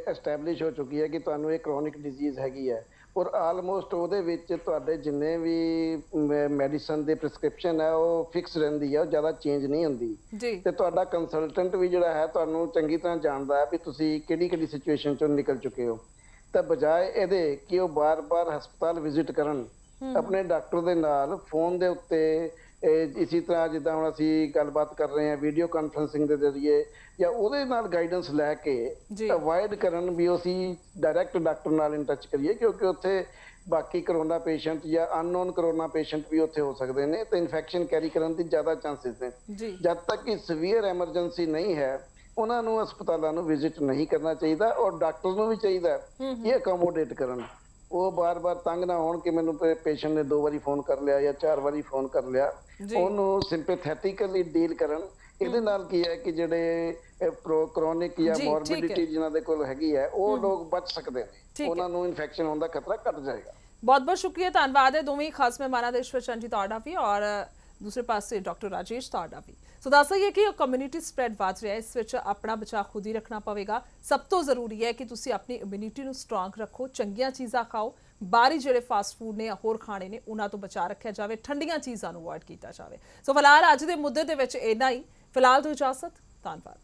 ਐਸਟੈਬਲਿਸ਼ ਹੋ ਚੁੱਕੀ ਹੈ ਕਿ ਤੁਹਾਨੂੰ ਇਹ ਕ੍ਰੋਨਿਕ ਡਿਜ਼ੀਜ਼ ਹੈਗੀ ਹੈ ਔਰ ਆਲਮੋਸਟ ਉਹਦੇ ਵਿੱਚ ਤੁਹਾਡੇ ਜਿੰਨੇ ਵੀ ਮੈਡੀਸਨ ਦੇ ਪ੍ਰਿਸਕ੍ਰਿਪਸ਼ਨ ਹੈ ਉਹ ਫਿਕਸ ਰਹਿੰਦੀ ਹੈ, ਉਹ ਜ਼ਿਆਦਾ ਚੇਂਜ ਨਹੀਂ ਹੁੰਦੀ ਤੇ ਤੁਹਾਡਾ ਕੰਸਲਟੈਂਟ ਵੀ ਜਿਹੜਾ ਹੈ ਤੁਹਾਨੂੰ ਚੰਗੀ ਤਰ੍ਹਾਂ ਜਾਣਦਾ ਹੈ ਵੀ ਤੁਸੀਂ ਕਿਹੜੀ ਸਿਚੁਏਸ਼ਨ ਚੋਂ ਨਿਕਲ ਚੁੱਕੇ ਹੋ। ਤਾਂ ਬਜਾਏ ਇਹਦੇ ਕਿ ਉਹ ਬਾਰ-ਬਾਰ ਹਸਪਤਾਲ ਵਿਜ਼ਿਟ ਕਰਨ, ਆਪਣੇ ਡਾਕਟਰ ਦੇ ਨਾਲ ਫੋਨ ਦੇ ਉੱਤੇ ਇਸੇ ਤਰ੍ਹਾਂ ਜਿੱਦਾਂ ਹੁਣ ਅਸੀਂ ਗੱਲਬਾਤ ਕਰ ਰਹੇ ਹਾਂ ਵੀਡੀਓ ਕਾਨਫਰੰਸਿੰਗ ਦੇ ਜ਼ਰੀਏ ਜਾਂ ਉਹਦੇ ਨਾਲ ਗਾਈਡੈਂਸ ਲੈ ਕੇ ਅਵੋਇਡ ਕਰਨ ਵੀ ਅਸੀਂ ਡਾਇਰੈਕਟ ਡਾਕਟਰ ਨਾਲ ਇਨ ਟੱਚ ਕਰੀਏ, ਕਿਉਂਕਿ ਉੱਥੇ ਬਾਕੀ ਕਰੋਨਾ ਪੇਸ਼ੈਂਟ ਜਾਂ ਅਨਨੋਨ ਕਰੋਨਾ ਪੇਸ਼ੈਂਟ ਵੀ ਉੱਥੇ ਹੋ ਸਕਦੇ ਨੇ ਤੇ ਇਨਫੈਕਸ਼ਨ ਕੈਰੀ ਕਰਨ ਦੀ ਜ਼ਿਆਦਾ ਚਾਂਸਸ ਨੇ। ਜਦ ਤੱਕ ਕਿ ਸੀਵੀਅਰ ਐਮਰਜੈਂਸੀ ਨਹੀਂ ਹੈ ਉਹਨਾਂ ਨੂੰ ਹਸਪਤਾਲਾਂ ਨੂੰ ਵਿਜ਼ਿਟ ਨਹੀਂ ਕਰਨਾ ਚਾਹੀਦਾ ਔਰ ਡਾਕਟਰ ਨੂੰ ਵੀ ਚਾਹੀਦਾ ਇਹ ਅਕੋਮੋਡੇਟ ਕਰਨ। ਉਹ ਬਾਰ-ਬਾਰ ਤੰਗ ਨਾ ਹੋਣ ਕਿ ਮੈਨੂੰ ਪੇਸ਼ੈਂਟ ਨੇ 2 ਵਾਰੀ ਫੋਨ ਕਰ ਲਿਆ ਜਾਂ 4 ਵਾਰੀ ਫੋਨ ਕਰ ਲਿਆ, ਉਹਨੂੰ ਸਿੰਪੈਥੈਟਿਕਲੀ ਡੀਲ ਕਰਨ। ਇਹਦੇ ਨਾਲ ਕੀ ਹੈ ਕਿ ਜਿਹੜੇ ਕ੍ਰੋਨਿਕ ਜਾਂ ਮੋਰਬਿਡਿਟੀ ਜਿਨ੍ਹਾਂ ਦੇ ਕੋਲ ਹੈਗੀ ਹੈ ਉਹ ਲੋਕ ਬਚ ਸਕਦੇ ਨੇ, ਉਹਨਾਂ ਨੂੰ ਇਨਫੈਕਸ਼ਨ ਹੋਣ ਦਾ ਖਤਰਾ ਘਟ ਜਾਏਗਾ। ਬਹੁਤ ਬਹੁਤ ਸ਼ੁਕਰੀਆ, ਧੰਨਵਾਦ ਹੈ ਦੋਵੇਂ ਖਾਸ ਮਹਿਮਾਨਾਂ ਦੇ, ਈਸ਼ਵਰ ਚੰਦ ਜੀ ਤੁਹਾਡਾ ਵੀ ਔਰ ਦੂਸਰੇ ਪਾਸੇ ਡਾਕਟਰ ਰਾਜੇਸ਼ ਤੁਹਾਡਾ ਵੀ। ਸੋ ਦੱਸ ਦਈਏ ਕਿ ਕਮਿਊਨਿਟੀ ਸਪਰੈਡ ਵੱਧ ਰਿਹਾ, ਇਸ ਵਿੱਚ ਆਪਣਾ ਬਚਾਅ ਖੁਦ ਹੀ ਰੱਖਣਾ ਪਵੇਗਾ। ਸਭ ਤੋਂ ਜ਼ਰੂਰੀ ਹੈ ਕਿ ਤੁਸੀਂ ਆਪਣੀ ਇਮਿਊਨਿਟੀ ਨੂੰ ਸਟਰੋਂਗ ਰੱਖੋ, ਚੰਗੀਆਂ ਚੀਜ਼ਾਂ ਖਾਓ, ਬਾਹਰੀ ਜਿਹੜੇ ਫਾਸਟ ਫੂਡ ਨੇ ਜਾਂ ਹੋਰ ਖਾਣੇ ਨੇ ਉਹਨਾਂ ਤੋਂ ਬਚਾਅ ਰੱਖਿਆ ਜਾਵੇ, ਠੰਡੀਆਂ ਚੀਜ਼ਾਂ ਨੂੰ ਅਵੋਇਡ ਕੀਤਾ ਜਾਵੇ। ਸੋ ਫਿਲਹਾਲ ਅੱਜ ਦੇ ਮੁੱਦੇ ਦੇ ਵਿੱਚ ਇੰਨਾ ਹੀ। ਫਿਲਹਾਲ ਤੋਂ ਇਜਾਜ਼ਤ, ਧੰਨਵਾਦ।